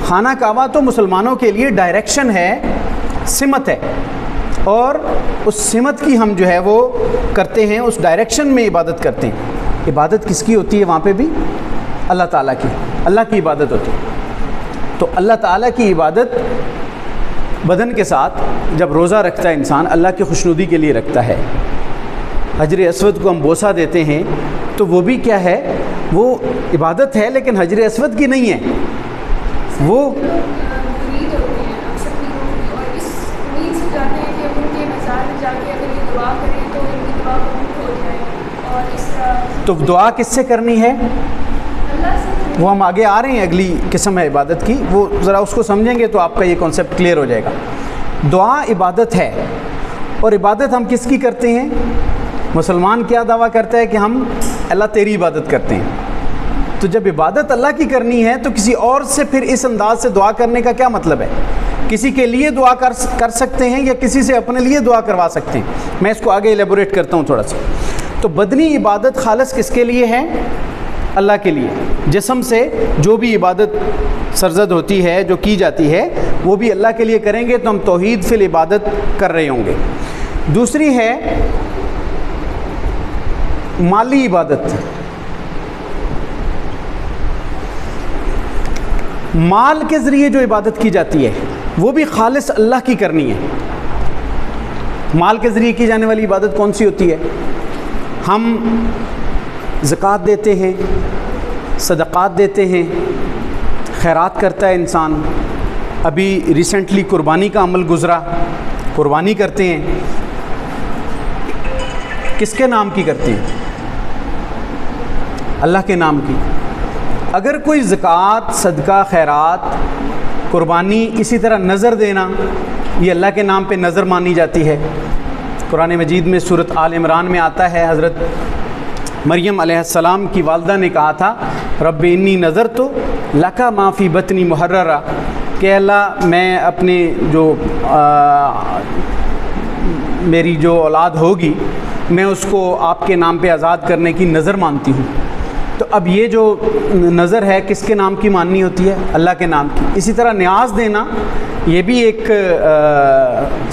خانہ کعبہ تو مسلمانوں کے لیے ڈائریکشن ہے، سمت ہے، اور اس سمت کی ہم جو ہے وہ کرتے ہیں، اس ڈائریکشن میں عبادت کرتے ہیں. عبادت کس کی ہوتی ہے وہاں پہ بھی؟ اللہ تعالیٰ کی، اللہ کی عبادت ہوتی ہے. تو اللہ تعالیٰ کی عبادت بدن کے ساتھ جب روزہ رکھتا ہے انسان اللہ کی خوشنودی کے لیے رکھتا ہے. حجر اسود کو ہم بوسہ دیتے ہیں تو وہ بھی کیا ہے؟ وہ عبادت ہے، لیکن حجر اسود کی نہیں ہے، وہ تو دعا کس سے کرنی ہے؟ وہ ہم آگے آ رہے ہیں، اگلی قسم ہے عبادت کی، وہ ذرا اس کو سمجھیں گے تو آپ کا یہ کانسیپٹ کلیئر ہو جائے گا. دعا عبادت ہے، اور عبادت ہم کس کی کرتے ہیں؟ مسلمان کیا دعویٰ کرتا ہے کہ ہم اللہ تیری عبادت کرتے ہیں. تو جب عبادت اللہ کی کرنی ہے تو کسی اور سے پھر اس انداز سے دعا کرنے کا کیا مطلب ہے؟ کسی کے لیے دعا کر سکتے ہیں یا کسی سے اپنے لیے دعا کروا سکتے ہیں. میں اس کو آگے ایلیبوریٹ کرتا ہوں تھوڑا سا. تو بدنی عبادت خالص کس کے لیے ہے؟ اللہ کے لیے. جسم سے جو بھی عبادت سرزد ہوتی ہے، جو کی جاتی ہے، وہ بھی اللہ کے لیے کریں گے تو ہم توحید فی العبادت کر رہے ہوں گے. دوسری ہے مالی عبادت. مال کے ذریعے جو عبادت کی جاتی ہے وہ بھی خالص اللہ کی کرنی ہے. مال کے ذریعے کی جانے والی عبادت کون سی ہوتی ہے؟ ہم زکوٰۃ دیتے ہیں، صدقات دیتے ہیں، خیرات کرتا ہے انسان. ابھی ریسنٹلی قربانی کا عمل گزرا، قربانی کرتے ہیں، کس کے نام کی کرتے ہیں؟ اللہ کے نام کی۔ اگر کوئی زکوٰۃ، صدقہ، خیرات، قربانی، اسی طرح نظر دینا، یہ اللہ کے نام پہ نظر مانی جاتی ہے۔ قرآن مجید میں سورۃ آل عمران میں آتا ہے، حضرت مریم علیہ السلام کی والدہ نے کہا تھا رب انی نظرت لک ما فی بطنی محررا، کہ اللہ میں اپنے جو میری جو اولاد ہوگی میں اس کو آپ کے نام پہ آزاد کرنے کی نظر مانتی ہوں۔ تو اب یہ جو نظر ہے کس کے نام کی ماننی ہوتی ہے؟ اللہ کے نام کی۔ اسی طرح نیاز دینا یہ بھی ایک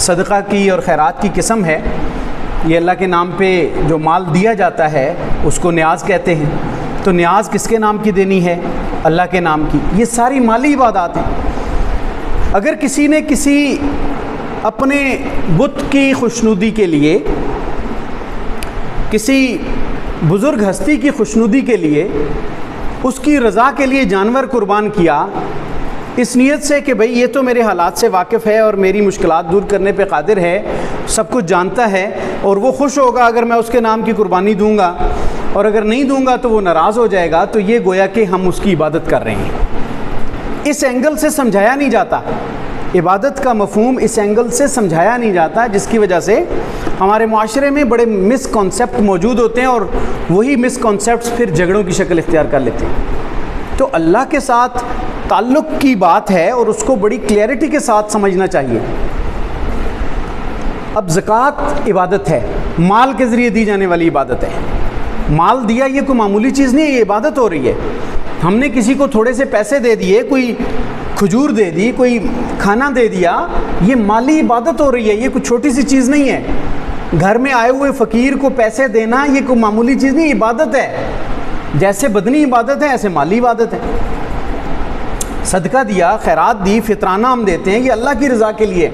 صدقہ کی اور خیرات کی قسم ہے۔ یہ اللہ کے نام پہ جو مال دیا جاتا ہے اس کو نیاز کہتے ہیں۔ تو نیاز کس کے نام کی دینی ہے؟ اللہ کے نام کی۔ یہ ساری مالی عبادات ہیں۔ اگر کسی نے کسی اپنے بت کی خوشنودی کے لیے، کسی بزرگ ہستی کی خوشنودی کے لیے، اس کی رضا کے لیے جانور قربان کیا، اس نیت سے کہ بھئی یہ تو میرے حالات سے واقف ہے اور میری مشکلات دور کرنے پہ قادر ہے، سب کچھ جانتا ہے، اور وہ خوش ہوگا اگر میں اس کے نام کی قربانی دوں گا، اور اگر نہیں دوں گا تو وہ ناراض ہو جائے گا، تو یہ گویا کہ ہم اس کی عبادت کر رہے ہیں۔ اس اینگل سے سمجھایا نہیں جاتا، عبادت کا مفہوم اس اینگل سے سمجھایا نہیں جاتا، جس کی وجہ سے ہمارے معاشرے میں بڑے مس کانسیپٹ موجود ہوتے ہیں، اور وہی مس کانسیپٹس پھر جھگڑوں کی شکل اختیار کر لیتے ہیں۔ تو اللہ کے ساتھ تعلق کی بات ہے اور اس کو بڑی کلیئرٹی کے ساتھ سمجھنا چاہیے۔ اب زکوٰۃ عبادت ہے، مال کے ذریعے دی جانے والی عبادت ہے۔ مال دیا یہ کوئی معمولی چیز نہیں ہے، یہ عبادت ہو رہی ہے۔ ہم نے کسی کو تھوڑے سے پیسے دے دیے، کوئی کھجور دے دی، کوئی کھانا دے دیا، یہ مالی عبادت ہو رہی ہے، یہ کوئی چھوٹی سی چیز نہیں ہے۔ گھر میں آئے ہوئے فقیر کو پیسے دینا یہ کوئی معمولی چیز نہیں، عبادت ہے۔ جیسے بدنی عبادت ہے ایسے مالی عبادت ہے۔ صدقہ دیا، خیرات دی، فطرانہ ہم دیتے ہیں، یہ اللہ کی رضا کے لیے۔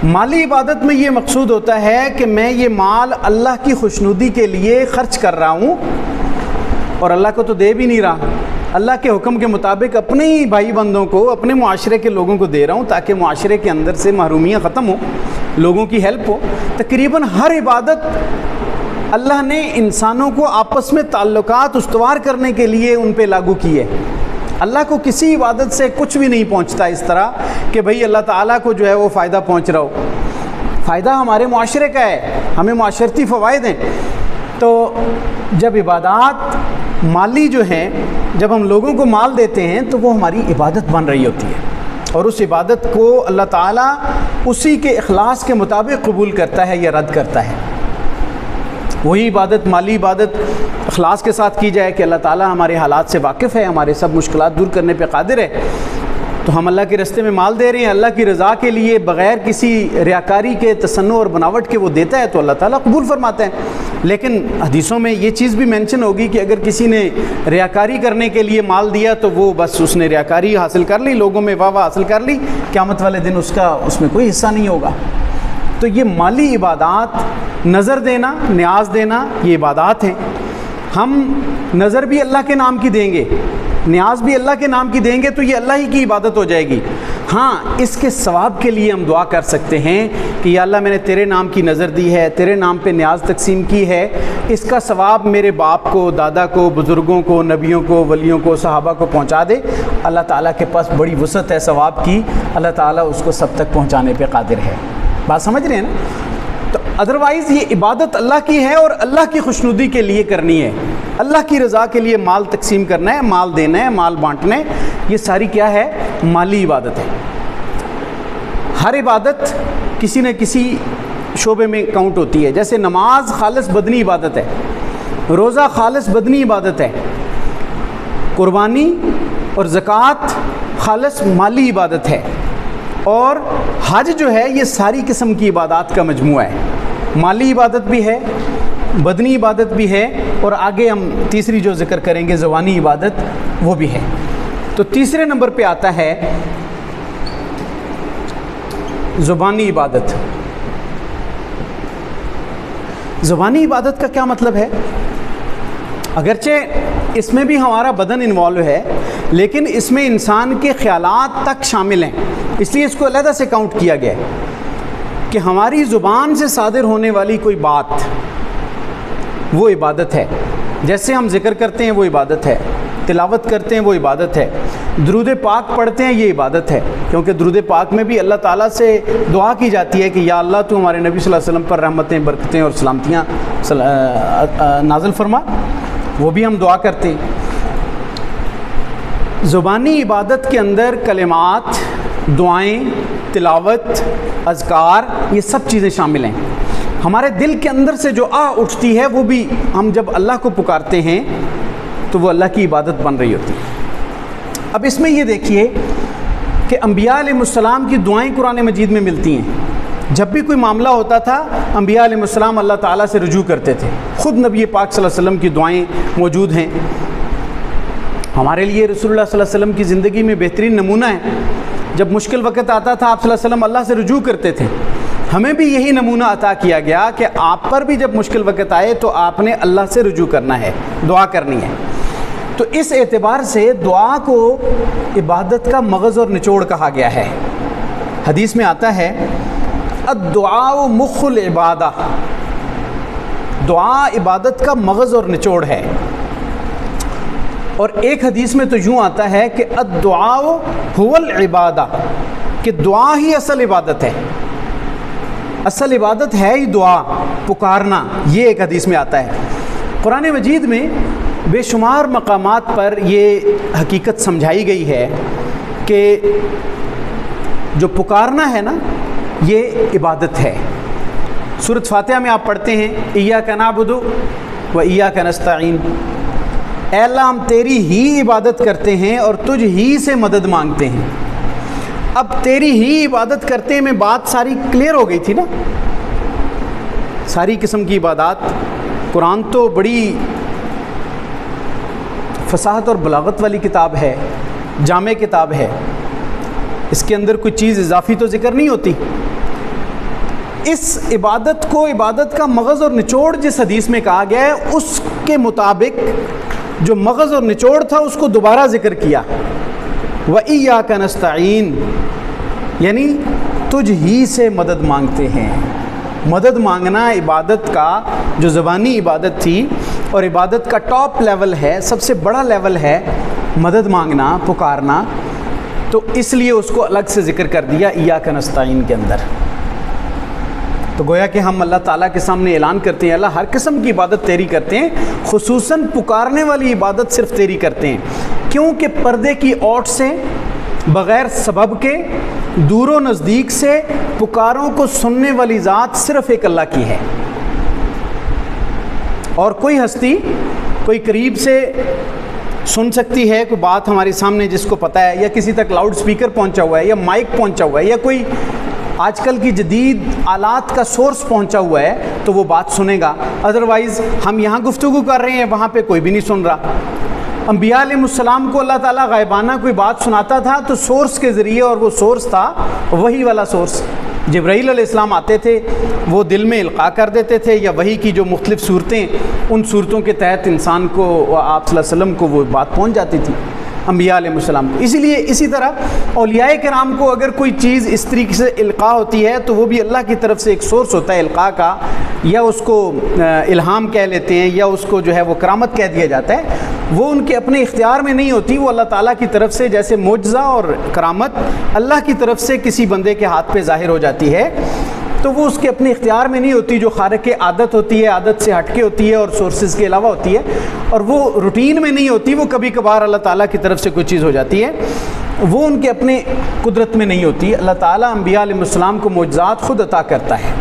مالی عبادت میں یہ مقصود ہوتا ہے کہ میں یہ مال اللہ کی خوشنودی کے لیے خرچ کر رہا ہوں، اور اللہ کو تو دے بھی نہیں رہا، اللہ کے حکم کے مطابق اپنے ہی بھائی بندوں کو، اپنے معاشرے کے لوگوں کو دے رہا ہوں، تاکہ معاشرے کے اندر سے محرومیاں ختم ہوں، لوگوں کی ہیلپ ہو۔ تقریباً ہر عبادت اللہ نے انسانوں کو آپس میں تعلقات استوار کرنے کے لیے ان پہ لاگو کی ہے۔ اللہ کو کسی عبادت سے کچھ بھی نہیں پہنچتا اس طرح کہ بھئی اللہ تعالیٰ کو جو ہے وہ فائدہ پہنچ رہا ہو۔ فائدہ ہمارے معاشرے کا ہے، ہمیں معاشرتی فوائد ہیں۔ تو جب عبادات مالی جو ہیں، جب ہم لوگوں کو مال دیتے ہیں تو وہ ہماری عبادت بن رہی ہوتی ہے، اور اس عبادت کو اللہ تعالیٰ اسی کے اخلاص کے مطابق قبول کرتا ہے یا رد کرتا ہے۔ وہی عبادت، مالی عبادت اخلاص کے ساتھ کی جائے کہ اللہ تعالیٰ ہمارے حالات سے واقف ہے، ہمارے سب مشکلات دور کرنے پہ قادر ہے، تو ہم اللہ کے راستے میں مال دے رہے ہیں اللہ کی رضا کے لیے، بغیر کسی ریاکاری کے، تصنع اور بناوٹ کے وہ دیتا ہے تو اللہ تعالیٰ قبول فرماتا ہے۔ لیکن حدیثوں میں یہ چیز بھی مینشن ہوگی کہ اگر کسی نے ریاکاری کرنے کے لیے مال دیا تو وہ بس اس نے ریاکاری حاصل کر لی، لوگوں میں واہ واہ حاصل کر لی، قیامت والے دن اس میں کوئی حصہ نہیں ہوگا۔ تو یہ مالی عبادات، نظر دینا، نیاز دینا، یہ عبادات ہیں۔ ہم نظر بھی اللہ کے نام کی دیں گے، نیاز بھی اللہ کے نام کی دیں گے، تو یہ اللہ ہی کی عبادت ہو جائے گی۔ ہاں، اس کے ثواب کے لیے ہم دعا کر سکتے ہیں کہ یا اللہ میں نے تیرے نام کی نظر دی ہے، تیرے نام پہ نیاز تقسیم کی ہے، اس کا ثواب میرے باپ کو، دادا کو، بزرگوں کو، نبیوں کو، ولیوں کو، صحابہ کو پہنچا دے۔ اللہ تعالیٰ کے پاس بڑی وسعت ہے ثواب کی، اللہ تعالیٰ اس کو سب تک پہنچانے پہ قادر ہے۔ بات سمجھ رہے ہیں نا؟ تو ادروائز یہ عبادت اللہ کی ہے اور اللہ کی خوشنودی کے لیے کرنی ہے، اللہ کی رضا کے لیے مال تقسیم کرنا ہے، مال دینا ہے، مال بانٹنا ہے، یہ ساری کیا ہے؟ مالی عبادت ہے۔ ہر عبادت کسی نہ کسی شعبے میں کاؤنٹ ہوتی ہے، جیسے نماز خالص بدنی عبادت ہے، روزہ خالص بدنی عبادت ہے، قربانی اور زکوٰۃ خالص مالی عبادت ہے، اور حج جو ہے یہ ساری قسم کی عبادات کا مجموعہ ہے، مالی عبادت بھی ہے، بدنی عبادت بھی ہے، اور آگے ہم تیسری جو ذکر کریں گے زبانی عبادت وہ بھی ہے۔ تو تیسرے نمبر پہ آتا ہے زبانی عبادت۔ زبانی عبادت کا کیا مطلب ہے؟ اگرچہ اس میں بھی ہمارا بدن انوالو ہے، لیکن اس میں انسان کے خیالات تک شامل ہیں، اس لیے اس کو علیحدہ سے کاؤنٹ کیا گیا ہے کہ ہماری زبان سے صادر ہونے والی کوئی بات وہ عبادت ہے. جیسے ہم ذکر کرتے ہیں وہ عبادت ہے, تلاوت کرتے ہیں وہ عبادت ہے, درود پاک پڑھتے ہیں یہ عبادت ہے, کیونکہ درود پاک میں بھی اللہ تعالیٰ سے دعا کی جاتی ہے کہ یا اللہ تو ہمارے نبی صلی اللہ علیہ وسلم پر رحمتیں, برکتیں اور سلامتیاں نازل فرما, وہ بھی ہم دعا کرتے ہیں. زبانی عبادت کے اندر کلمات, دعائیں, تلاوت, اذکار, یہ سب چیزیں شامل ہیں. ہمارے دل کے اندر سے جو اٹھتی ہے وہ بھی ہم جب اللہ کو پکارتے ہیں تو وہ اللہ کی عبادت بن رہی ہوتی ہے. اب اس میں یہ دیکھیے کہ انبیاء علیہ السلام کی دعائیں قرآن مجید میں ملتی ہیں. جب بھی کوئی معاملہ ہوتا تھا انبیاء علیہ السلام اللہ تعالیٰ سے رجوع کرتے تھے. خود نبی پاک صلی اللہ علیہ وسلم کی دعائیں موجود ہیں. ہمارے لیے رسول اللہ صلی اللہ علیہ وسلم کی زندگی میں بہترین نمونہ ہے. جب مشکل وقت آتا تھا آپ صلی اللہ علیہ وسلم اللہ سے رجوع کرتے تھے. ہمیں بھی یہی نمونہ عطا کیا گیا کہ آپ پر بھی جب مشکل وقت آئے تو آپ نے اللہ سے رجوع کرنا ہے, دعا کرنی ہے. تو اس اعتبار سے دعا کو عبادت کا مغز اور نچوڑ کہا گیا ہے. حدیث میں آتا ہے الدعاء مخ العبادہ, دعا عبادت کا مغز اور نچوڑ ہے. اور ایک حدیث میں تو یوں آتا ہے کہ الدعاء هو العبادہ, کہ دعا ہی اصل عبادت ہے, اصل عبادت ہے ہی دعا, پکارنا. یہ ایک حدیث میں آتا ہے. قرآن مجید میں بے شمار مقامات پر یہ حقیقت سمجھائی گئی ہے کہ جو پکارنا ہے نا یہ عبادت ہے. سورۃ فاتحہ میں آپ پڑھتے ہیں ایاک نعبد و ایاک نستعین, اے اللہ ہم تیری ہی عبادت کرتے ہیں اور تجھ ہی سے مدد مانگتے ہیں. اب تیری ہی عبادت کرتے میں بات ساری کلیئر ہو گئی تھی نا. ساری قسم کی عبادات, قرآن تو بڑی فصاحت اور بلاغت والی کتاب ہے, جامع کتاب ہے, اس کے اندر کوئی چیز اضافی تو ذکر نہیں ہوتی. اس عبادت کو عبادت کا مغز اور نچوڑ جس حدیث میں کہا گیا ہے اس کے مطابق جو مغز اور نچوڑ تھا اس کو دوبارہ ذکر کیا. وَإِيَّاكَ نَسْتَعِينُ یعنی تجھ ہی سے مدد مانگتے ہیں. مدد مانگنا عبادت کا جو زبانی عبادت تھی اور عبادت کا ٹاپ لیول ہے, سب سے بڑا لیول ہے مدد مانگنا, پکارنا. تو اس لیے اس کو الگ سے ذکر کر دیا ایاک نستعین کے اندر. تو گویا کہ ہم اللہ تعالیٰ کے سامنے اعلان کرتے ہیں اللہ ہر قسم کی عبادت تیری کرتے ہیں, خصوصاً پکارنے والی عبادت صرف تیری کرتے ہیں, کیونکہ پردے کی اوٹ سے, بغیر سبب کے, دور و نزدیک سے پکاروں کو سننے والی ذات صرف ایک اللہ کی ہے. اور کوئی ہستی کوئی قریب سے سن سکتی ہے کوئی بات ہمارے سامنے جس کو پتہ ہے, یا کسی تک لاؤڈ سپیکر پہنچا ہوا ہے, یا مائک پہنچا ہوا ہے, یا کوئی آج کل کی جدید آلات کا سورس پہنچا ہوا ہے تو وہ بات سنے گا. ادروائز ہم یہاں گفتگو کر رہے ہیں, وہاں پہ کوئی بھی نہیں سن رہا. انبیاء علیہ السلام کو اللہ تعالیٰ غائبانہ کوئی بات سناتا تھا تو سورس کے ذریعے, اور وہ سورس تھا وہی والا سورس. جبرائیل علیہ السلام آتے تھے, وہ دل میں القاء کر دیتے تھے, یا وہی کی جو مختلف صورتیں, ان صورتوں کے تحت انسان کو, آپ صلی اللہ علیہ وسلم کو وہ بات پہنچ جاتی تھی انبیاء علیہ السلام. اسی لیے اسی طرح اولیاء کرام کو اگر کوئی چیز اس طریقے سے القاء ہوتی ہے تو وہ بھی اللہ کی طرف سے ایک سورس ہوتا ہے القاء کا, یا اس کو الہام کہہ لیتے ہیں, یا اس کو جو ہے وہ کرامت کہہ دیا جاتا ہے. وہ ان کے اپنے اختیار میں نہیں ہوتی, وہ اللہ تعالیٰ کی طرف سے, جیسے معجزہ اور کرامت اللہ کی طرف سے کسی بندے کے ہاتھ پہ ظاہر ہو جاتی ہے تو وہ اس کے اپنے اختیار میں نہیں ہوتی, جو خارق عادت ہوتی ہے, عادت سے ہٹ کے ہوتی ہے اور سورسز کے علاوہ ہوتی ہے, اور وہ روٹین میں نہیں ہوتی, وہ کبھی کبھار اللہ تعالیٰ کی طرف سے کوئی چیز ہو جاتی ہے, وہ ان کے اپنے قدرت میں نہیں ہوتی. اللہ تعالیٰ انبیاء علیہ السلام کو معجزات خود عطا کرتا ہے.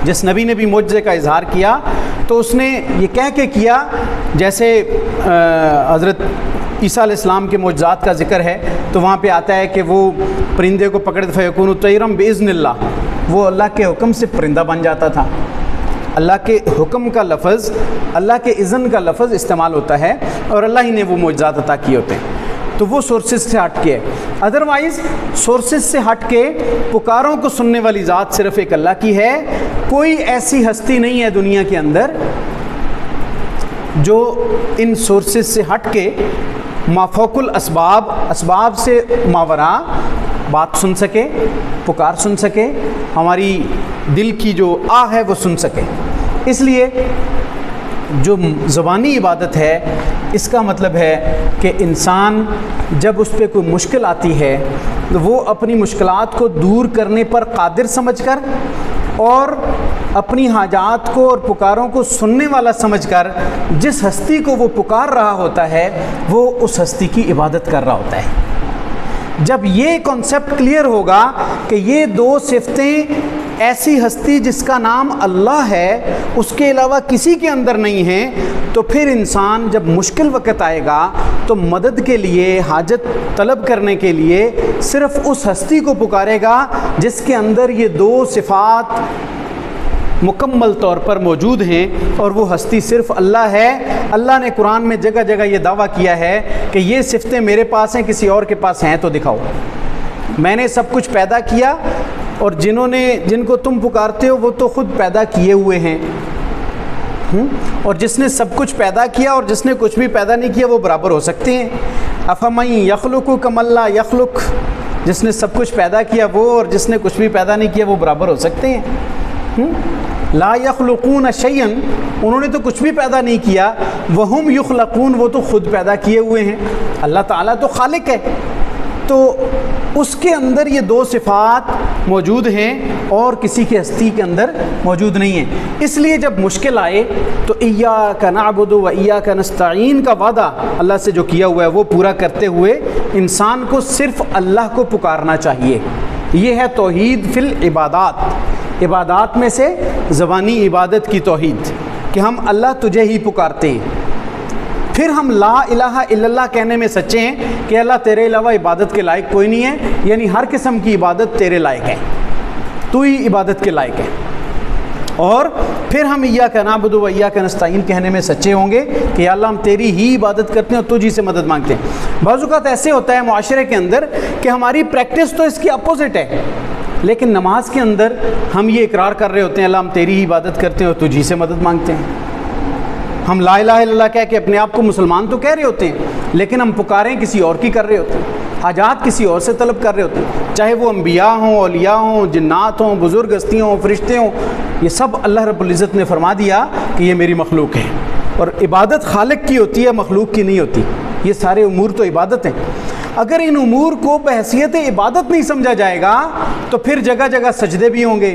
جس نبی نے بھی معجزے کا اظہار کیا تو اس نے یہ کہہ کے کیا, جیسے حضرت عیسیٰ علیہ السلام کے معجزات کا ذکر ہے تو وہاں پہ آتا ہے کہ وہ پرندے کو پکڑ فیکون طیرا باذن اللہ, وہ اللہ کے حکم سے پرندہ بن جاتا تھا. اللہ کے حکم کا لفظ, اللہ کے اذن کا لفظ استعمال ہوتا ہے, اور اللہ ہی نے وہ معجزات عطا کیے ہوتے ہیں. تو وہ سورسز سے ہٹ کے, ادروائز سورسز سے ہٹ کے پکاروں کو سننے والی ذات صرف ایک اللہ کی ہے. کوئی ایسی ہستی نہیں ہے دنیا کے اندر جو ان سورسز سے ہٹ کے مافوق الاسباب, اسباب سے ماورا بات سن سکے، پکار سن سکے، ہماری دل کی جو آہ ہے وہ سن سکے۔ اس لیے جو زبانی عبادت ہے اس کا مطلب ہے کہ انسان جب اس پہ کوئی مشکل آتی ہے تو وہ اپنی مشکلات کو دور کرنے پر قادر سمجھ کر اور اپنی حاجات کو اور پکاروں کو سننے والا سمجھ کر جس ہستی کو وہ پکار رہا ہوتا ہے وہ اس ہستی کی عبادت کر رہا ہوتا ہے۔ جب یہ کانسیپٹ کلیئر ہوگا کہ یہ دو صفتیں ایسی ہستی جس کا نام اللہ ہے اس کے علاوہ کسی کے اندر نہیں ہیں، تو پھر انسان جب مشکل وقت آئے گا تو مدد کے لیے، حاجت طلب کرنے کے لیے صرف اس ہستی کو پکارے گا جس کے اندر یہ دو صفات مکمل طور پر موجود ہیں، اور وہ ہستی صرف اللہ ہے۔ اللہ نے قرآن میں جگہ جگہ یہ دعویٰ کیا ہے کہ یہ صفتیں میرے پاس ہیں، کسی اور کے پاس ہیں تو دکھاؤ۔ میں نے سب کچھ پیدا کیا اور جن کو تم پکارتے ہو وہ تو خود پیدا کیے ہوئے ہیں، اور جس نے سب کچھ پیدا کیا اور جس نے کچھ بھی پیدا نہیں کیا وہ برابر ہو سکتے ہیں؟ افمن یخلق کما لا یخلق، جس نے سب کچھ پیدا کیا وہ اور جس نے کچھ بھی پیدا نہیں کیا وہ برابر ہو سکتے ہیں؟ لا یخلقون شیئا، انہوں نے تو کچھ بھی پیدا نہیں کیا، وہم یخلقون، وہ تو خود پیدا کیے ہوئے ہیں۔ اللہ تعالیٰ تو خالق ہے، تو اس کے اندر یہ دو صفات موجود ہیں اور کسی کی ہستی کے اندر موجود نہیں ہیں۔ اس لیے جب مشکل آئے تو ایاک نعبد و ایاک نستعین کا وعدہ اللہ سے جو کیا ہوا ہے وہ پورا کرتے ہوئے انسان کو صرف اللہ کو پکارنا چاہیے۔ یہ ہے توحید فی العبادات، عبادات میں سے زبانی عبادت کی توحید کہ ہم اللہ تجھے ہی پکارتے ہیں۔ پھر ہم لا الہ الا اللہ کہنے میں سچے ہیں کہ اللہ تیرے علاوہ عبادت کے لائق کوئی نہیں ہے، یعنی ہر قسم کی عبادت تیرے لائق ہے، تو ہی عبادت کے لائق ہے۔ اور پھر ہم ایاک نعبد و ایاک نستعین کہنے میں سچے ہوں گے کہ یا اللہ ہم تیری ہی عبادت کرتے ہیں اور تجھ ہی سے مدد مانگتے ہیں۔ بعض اوقات ایسے ہوتا ہے معاشرے کے اندر کہ ہماری پریکٹس تو اس کی اپوزٹ ہے، لیکن نماز کے اندر ہم یہ اقرار کر رہے ہوتے ہیں اللہ ہم تیری ہی عبادت کرتے ہیں اور تجھ ہی سے مدد مانگتے ہیں۔ ہم لا الہ الا اللہ کہہ کے اپنے آپ کو مسلمان تو کہہ رہے ہوتے ہیں، لیکن ہم پکاریں کسی اور کی کر رہے ہوتے ہیں، حاجات کسی اور سے طلب کر رہے ہوتے ہیں، چاہے وہ انبیاء ہوں، اولیاء ہوں، جنات ہوں، بزرگ ہستیاں ہوں، فرشتے ہوں۔ یہ سب اللہ رب العزت نے فرما دیا کہ یہ میری مخلوق ہے، اور عبادت خالق کی ہوتی ہے، مخلوق کی نہیں ہوتی۔ یہ سارے امور تو عبادت ہیں۔ اگر ان امور کو بحیثیت عبادت نہیں سمجھا جائے گا تو پھر جگہ جگہ سجدے بھی ہوں گے،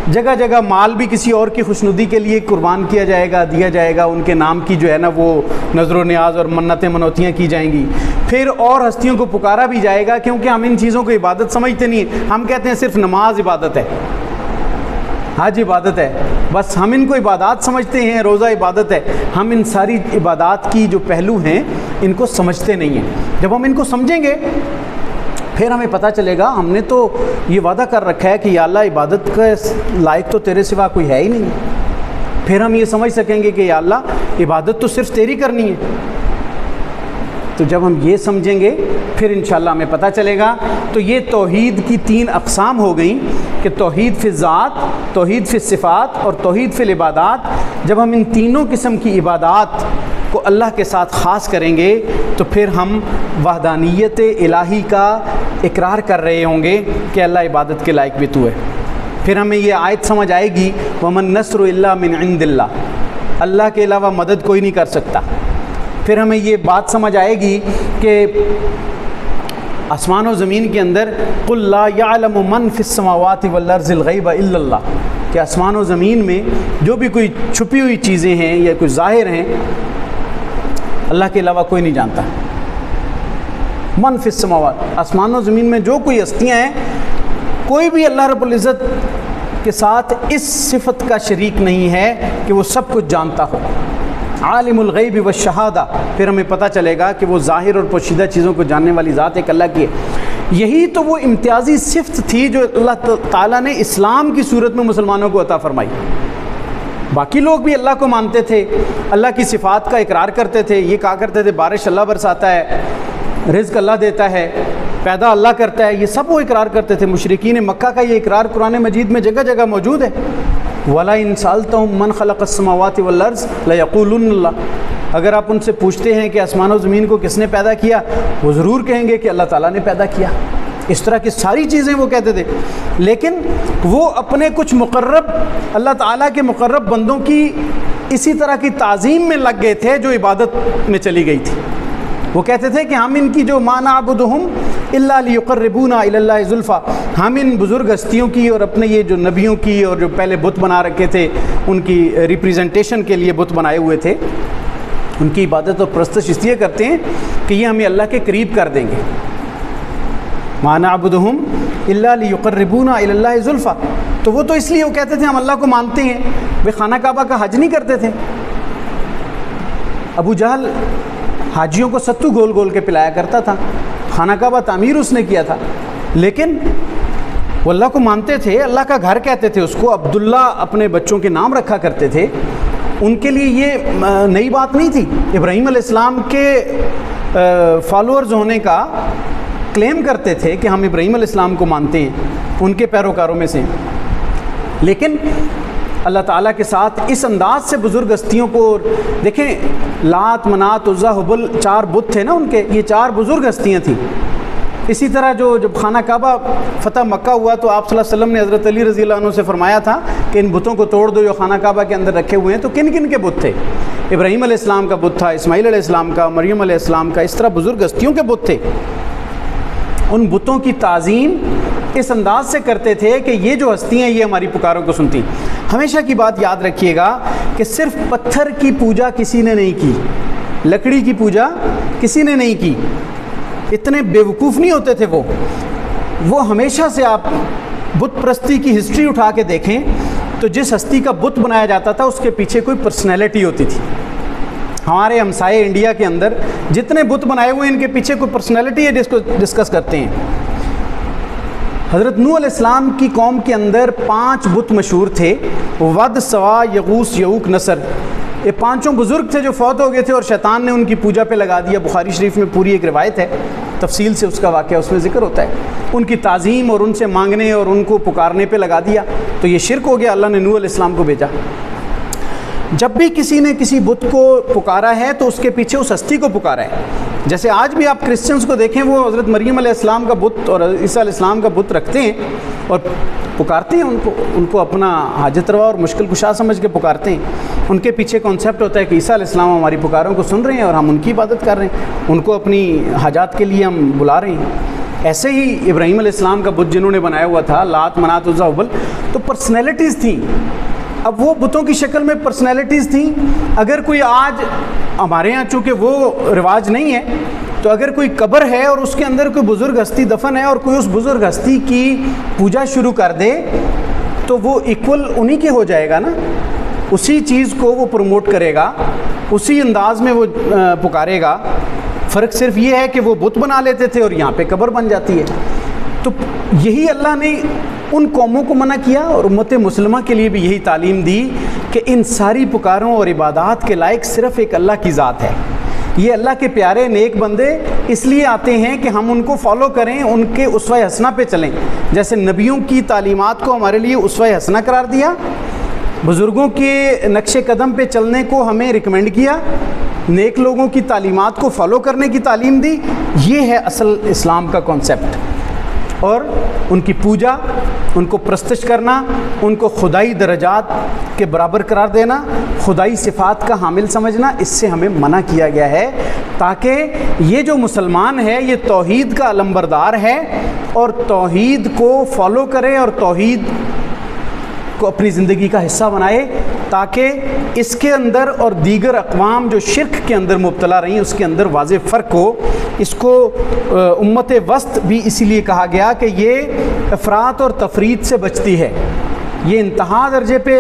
جگہ جگہ مال بھی کسی اور کی خوشنودی کے لیے قربان کیا جائے گا، دیا جائے گا، ان کے نام کی جو ہے نا وہ نظر و نیاز اور منتیں منوتیاں کی جائیں گی، پھر اور ہستیوں کو پکارا بھی جائے گا، کیونکہ ہم ان چیزوں کو عبادت سمجھتے نہیں ہیں۔ ہم کہتے ہیں صرف نماز عبادت ہے، حج عبادت ہے، بس ہم ان کو عبادات سمجھتے ہیں، روزہ عبادت ہے۔ ہم ان ساری عبادات کی جو پہلو ہیں ان کو سمجھتے نہیں ہیں۔ جب ہم ان کو سمجھیں گے پھر ہمیں پتہ چلے گا ہم نے تو یہ وعدہ کر رکھا ہے کہ یا اللہ عبادت کا لائق تو تیرے سوا کوئی ہے ہی نہیں۔ پھر ہم یہ سمجھ سکیں گے کہ یا اللہ عبادت تو صرف تیری کرنی ہے۔ تو جب ہم یہ سمجھیں گے پھر انشاءاللہ ہمیں پتہ چلے گا۔ تو یہ توحید کی تین اقسام ہو گئیں کہ توحید فی الذات، توحید فی الصفات اور توحید فی العبادات۔ جب ہم ان تینوں قسم کی عبادات کو اللہ کے ساتھ خاص کریں گے تو پھر ہم وحدانیت الہی کا اقرار کر رہے ہوں گے کہ اللہ عبادت کے لائق بھی تو ہے۔ پھر ہمیں یہ آیت سمجھ آئے گی وَمَن نَّصْرُ إِلَّا مِنْ عِنْدِ اللَّهِ، اللہ کے علاوہ مدد کوئی نہیں کر سکتا۔ پھر ہمیں یہ بات سمجھ آئے گی کہ آسمان و زمین کے اندر قُلْ لَا يَعْلَمُ مَنْ فِي السَّمَاوَاتِ وَالْأَرْضِ الْغَيْبَ إِلَّا اللَّهُ، کہ آسمان و زمین میں جو بھی کوئی چھپی ہوئی چیزیں ہیں یا کوئی ظاہر ہیں اللہ کے علاوہ کوئی نہیں جانتا۔ من فی السماوات، آسمان و زمین میں جو کوئی ہستیاں ہیں کوئی بھی اللہ رب العزت کے ساتھ اس صفت کا شریک نہیں ہے کہ وہ سب کچھ جانتا ہو۔ عالم الغیب والشہادہ، پھر ہمیں پتہ چلے گا کہ وہ ظاہر اور پوشیدہ چیزوں کو جاننے والی ذات ایک اللہ کی ہے۔ یہی تو وہ امتیازی صفت تھی جو اللہ تعالیٰ نے اسلام کی صورت میں مسلمانوں کو عطا فرمائی۔ باقی لوگ بھی اللہ کو مانتے تھے، اللہ کی صفات کا اقرار کرتے تھے، یہ کہا کرتے تھے بارش اللہ برساتا ہے، رزق اللہ دیتا ہے، پیدا اللہ کرتا ہے، یہ سب وہ اقرار کرتے تھے۔ مشرکین مکہ کا یہ اقرار قرآن مجید میں جگہ جگہ موجود ہے۔ وَلَئِن سَأَلْتَهُم مَّنْ خَلَقَ السَّمَاوَاتِ وَالْأَرْضَ لَيَقُولُنَّ اللَّهُ، اگر آپ ان سے پوچھتے ہیں کہ آسمان و زمین کو کس نے پیدا کیا، وہ ضرور کہیں گے کہ اللہ تعالیٰ نے پیدا کیا۔ اس طرح کی ساری چیزیں وہ کہتے تھے، لیکن وہ اپنے کچھ مقرب اللہ تعالیٰ کے مقرب بندوں کی اسی طرح کی تعظیم میں لگ گئے تھے جو عبادت میں چلی گئی تھی۔ وہ کہتے تھے کہ ہم ان کی جو ما نعبدہم الا لیقربونا الی اللہ زلفیٰ، ہم ان بزرگ ہستیوں کی اور اپنے یہ جو نبیوں کی اور جو پہلے بت بنا رکھے تھے ان کی ریپریزنٹیشن کے لیے بت بنائے ہوئے تھے، ان کی عبادت اور پرستش اس لیے کرتے ہیں کہ یہ ہمیں اللہ کے قریب کر دیں گے۔ ما نعبدہم الا لیقربونا الی اللہ زلفیٰ، تو وہ تو اس لیے وہ کہتے تھے ہم اللہ کو مانتے ہیں، وہ خانہ کعبہ کا حج نہیں کرتے تھے۔ ابو جہل حاجیوں کو ستو گول گول کے پلایا کرتا تھا، خانہ کعبہ تعمیر اس نے کیا تھا، لیکن وہ اللہ کو مانتے تھے، اللہ کا گھر کہتے تھے اس کو، عبداللہ اپنے بچوں کے نام رکھا کرتے تھے۔ ان کے لیے یہ نئی بات نہیں تھی، ابراہیم علیہ السلام کے فالوورز ہونے کا کلیم کرتے تھے کہ ہم ابراہیم علیہ السلام کو مانتے ہیں، ان کے پیروکاروں میں سے، لیکن اللہ تعالیٰ کے ساتھ اس انداز سے بزرگ ہستیوں کو دیکھیں، لات منات عزا حبل 4 بت تھے نا ان کے، یہ 4 بزرگ ہستیاں تھیں۔ اسی طرح جب خانہ کعبہ فتح مکہ ہوا تو آپ صلی اللہ علیہ وسلم نے حضرت علی رضی اللہ عنہ سے فرمایا تھا کہ ان بتوں کو توڑ دو جو خانہ کعبہ کے اندر رکھے ہوئے ہیں، تو کن کن کے بت تھے؟ ابراہیم علیہ السلام کا بت تھا، اسماعیل علیہ السلام کا، مریم علیہ السلام کا، اس طرح بزرگ ہستیوں کے بت تھے۔ ان بتوں کی تعظیم اس انداز سے کرتے تھے کہ یہ جو ہستیاں یہ ہماری پکاروں کو سنتی۔ ہمیشہ کی بات یاد رکھیے گا کہ صرف پتھر کی پوجا کسی نے نہیں کی، لکڑی کی پوجا کسی نے نہیں کی، اتنے بیوقوف نہیں ہوتے تھے وہ ہمیشہ سے آپ بت پرستی کی ہسٹری اٹھا کے دیکھیں تو جس ہستی کا بت بنایا جاتا تھا اس کے پیچھے کوئی پرسنالٹی ہوتی تھی۔ ہمارے ہمسائے انڈیا کے اندر جتنے بت بنائے ہوئے ہیں ان کے پیچھے کوئی پرسنالٹی ہے جس کو ڈسکس کرتے ہیں۔ حضرت نوح علیہ السلام کی قوم کے اندر 5 بت مشہور تھے، ود، سوا، یغوث، یعوق، نصر۔ یہ 5 بزرگ تھے جو فوت ہو گئے تھے اور شیطان نے ان کی پوجا پہ لگا دیا۔ بخاری شریف میں پوری ایک روایت ہے، تفصیل سے اس کا واقعہ اس میں ذکر ہوتا ہے۔ ان کی تعظیم اور ان سے مانگنے اور ان کو پکارنے پہ لگا دیا تو یہ شرک ہو گیا۔ اللہ نے نوح علیہ السلام کو بھیجا۔ جب بھی کسی نے کسی بت کو پکارا ہے تو اس کے پیچھے اس ہستی کو پکارا ہے۔ جیسے آج بھی آپ کرسچنس کو دیکھیں، وہ حضرت مریم علیہ السلام کا بت اور عیسیٰ علیہ السلام کا بت رکھتے ہیں اور پکارتے ہیں ان کو اپنا حاجت روا اور مشکل کشا سمجھ کے پکارتے ہیں۔ ان کے پیچھے کانسیپٹ ہوتا ہے کہ عیسیٰ علیہ السلام ہماری پکاروں کو سن رہے ہیں اور ہم ان کی عبادت کر رہے ہیں، ان کو اپنی حاجات کے لیے ہم بلا رہے ہیں۔ ایسے ہی ابراہیم علیہ السلام کا بت جنہوں نے بنایا ہوا تھا، لات، منات، عزا، حبل، تو پرسنالٹیز تھیں۔ اب وہ بتوں کی شکل میں پرسنالٹیز تھیں۔ اگر کوئی آج ہمارے ہاں چونکہ وہ رواج نہیں ہے، تو اگر کوئی قبر ہے اور اس کے اندر کوئی بزرگ ہستی دفن ہے اور کوئی اس بزرگ ہستی کی پوجا شروع کر دے تو وہ ایکول انہی کے ہو جائے گا نا، اسی چیز کو وہ پروموٹ کرے گا، اسی انداز میں وہ پکارے گا۔ فرق صرف یہ ہے کہ وہ بت بنا لیتے تھے اور یہاں پہ قبر بن جاتی ہے۔ تو یہی اللہ نے ان قوموں کو منع کیا اور امت مسلمہ کے لیے بھی یہی تعلیم دی کہ ان ساری پکاروں اور عبادات کے لائق صرف ایک اللہ کی ذات ہے۔ یہ اللہ کے پیارے نیک بندے اس لیے آتے ہیں کہ ہم ان کو فالو کریں، ان کے اسوہ حسنہ پہ چلیں۔ جیسے نبیوں کی تعلیمات کو ہمارے لیے اسوہ حسنہ قرار دیا، بزرگوں کے نقش قدم پہ چلنے کو ہمیں ریکمینڈ کیا، نیک لوگوں کی تعلیمات کو فالو کرنے کی تعلیم دی، یہ ہے اصل اسلام کا کانسیپٹ۔ اور ان کی پوجا، ان کو پرستش کرنا، ان کو خدائی درجات کے برابر قرار دینا، خدائی صفات کا حامل سمجھنا، اس سے ہمیں منع کیا گیا ہے، تاکہ یہ جو مسلمان ہے یہ توحید کا علمبردار ہے اور توحید کو فالو کرے اور توحید کو اپنی زندگی کا حصہ بنائے، تاکہ اس کے اندر اور دیگر اقوام جو شرک کے اندر مبتلا رہی ہیں اس کے اندر واضح فرق ہو۔ اس کو امت وسط بھی اسی لیے کہا گیا کہ یہ افراط اور تفریط سے بچتی ہے، یہ انتہا درجے پہ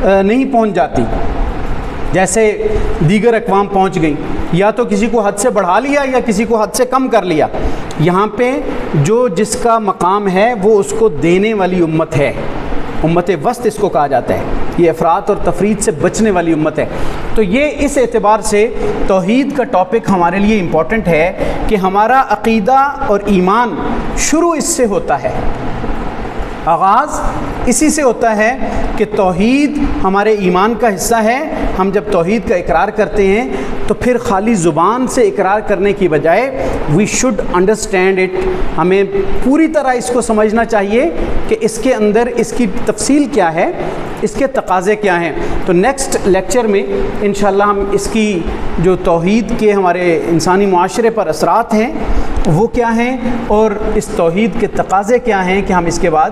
نہیں پہنچ جاتی جیسے دیگر اقوام پہنچ گئیں، یا تو کسی کو حد سے بڑھا لیا یا کسی کو حد سے کم کر لیا۔ یہاں پہ جو جس کا مقام ہے وہ اس کو دینے والی امت ہے، امت وسط اس کو کہا جاتا ہے، یہ افراط اور تفریط سے بچنے والی امت ہے۔ تو یہ اس اعتبار سے توحید کا ٹاپک ہمارے لیے امپورٹنٹ ہے کہ ہمارا عقیدہ اور ایمان شروع اس سے ہوتا ہے۔ آغاز اسی سے ہوتا ہے کہ توحید ہمارے ایمان کا حصہ ہے. ہم جب توحید کا اقرار کرتے ہیں تو پھر خالی زبان سے اقرار کرنے کی بجائے وی شوڈ انڈرسٹینڈ اٹ. ہمیں پوری طرح اس کو سمجھنا چاہیے کہ اس کے اندر اس کی تفصیل کیا ہے, اس کے تقاضے کیا ہیں. تو نیکسٹ لیکچر میں انشاءاللہ ہم اس کی جو توحید کے ہمارے انسانی معاشرے پر اثرات ہیں وہ کیا ہیں, اور اس توحید کے تقاضے کیا ہیں کہ ہم اس کے بعد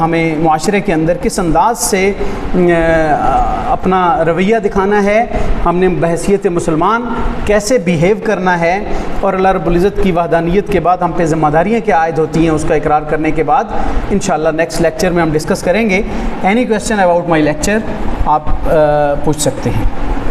ہمیں معاشرے کے اندر کس انداز سے اپنا رویہ دکھانا ہے, ہم نے بحیثیت مسلمان کیسے بیہیو کرنا ہے, اور اللہ رب العزت کی وحدانیت کے بعد ہم پہ ذمہ داریاں کیا عائد ہوتی ہیں اس کا اقرار کرنے کے بعد انشاءاللہ نیکسٹ لیکچر میں ہم ڈسکس کریں گے. Any question about my lecture آپ پوچھ سکتے ہیں.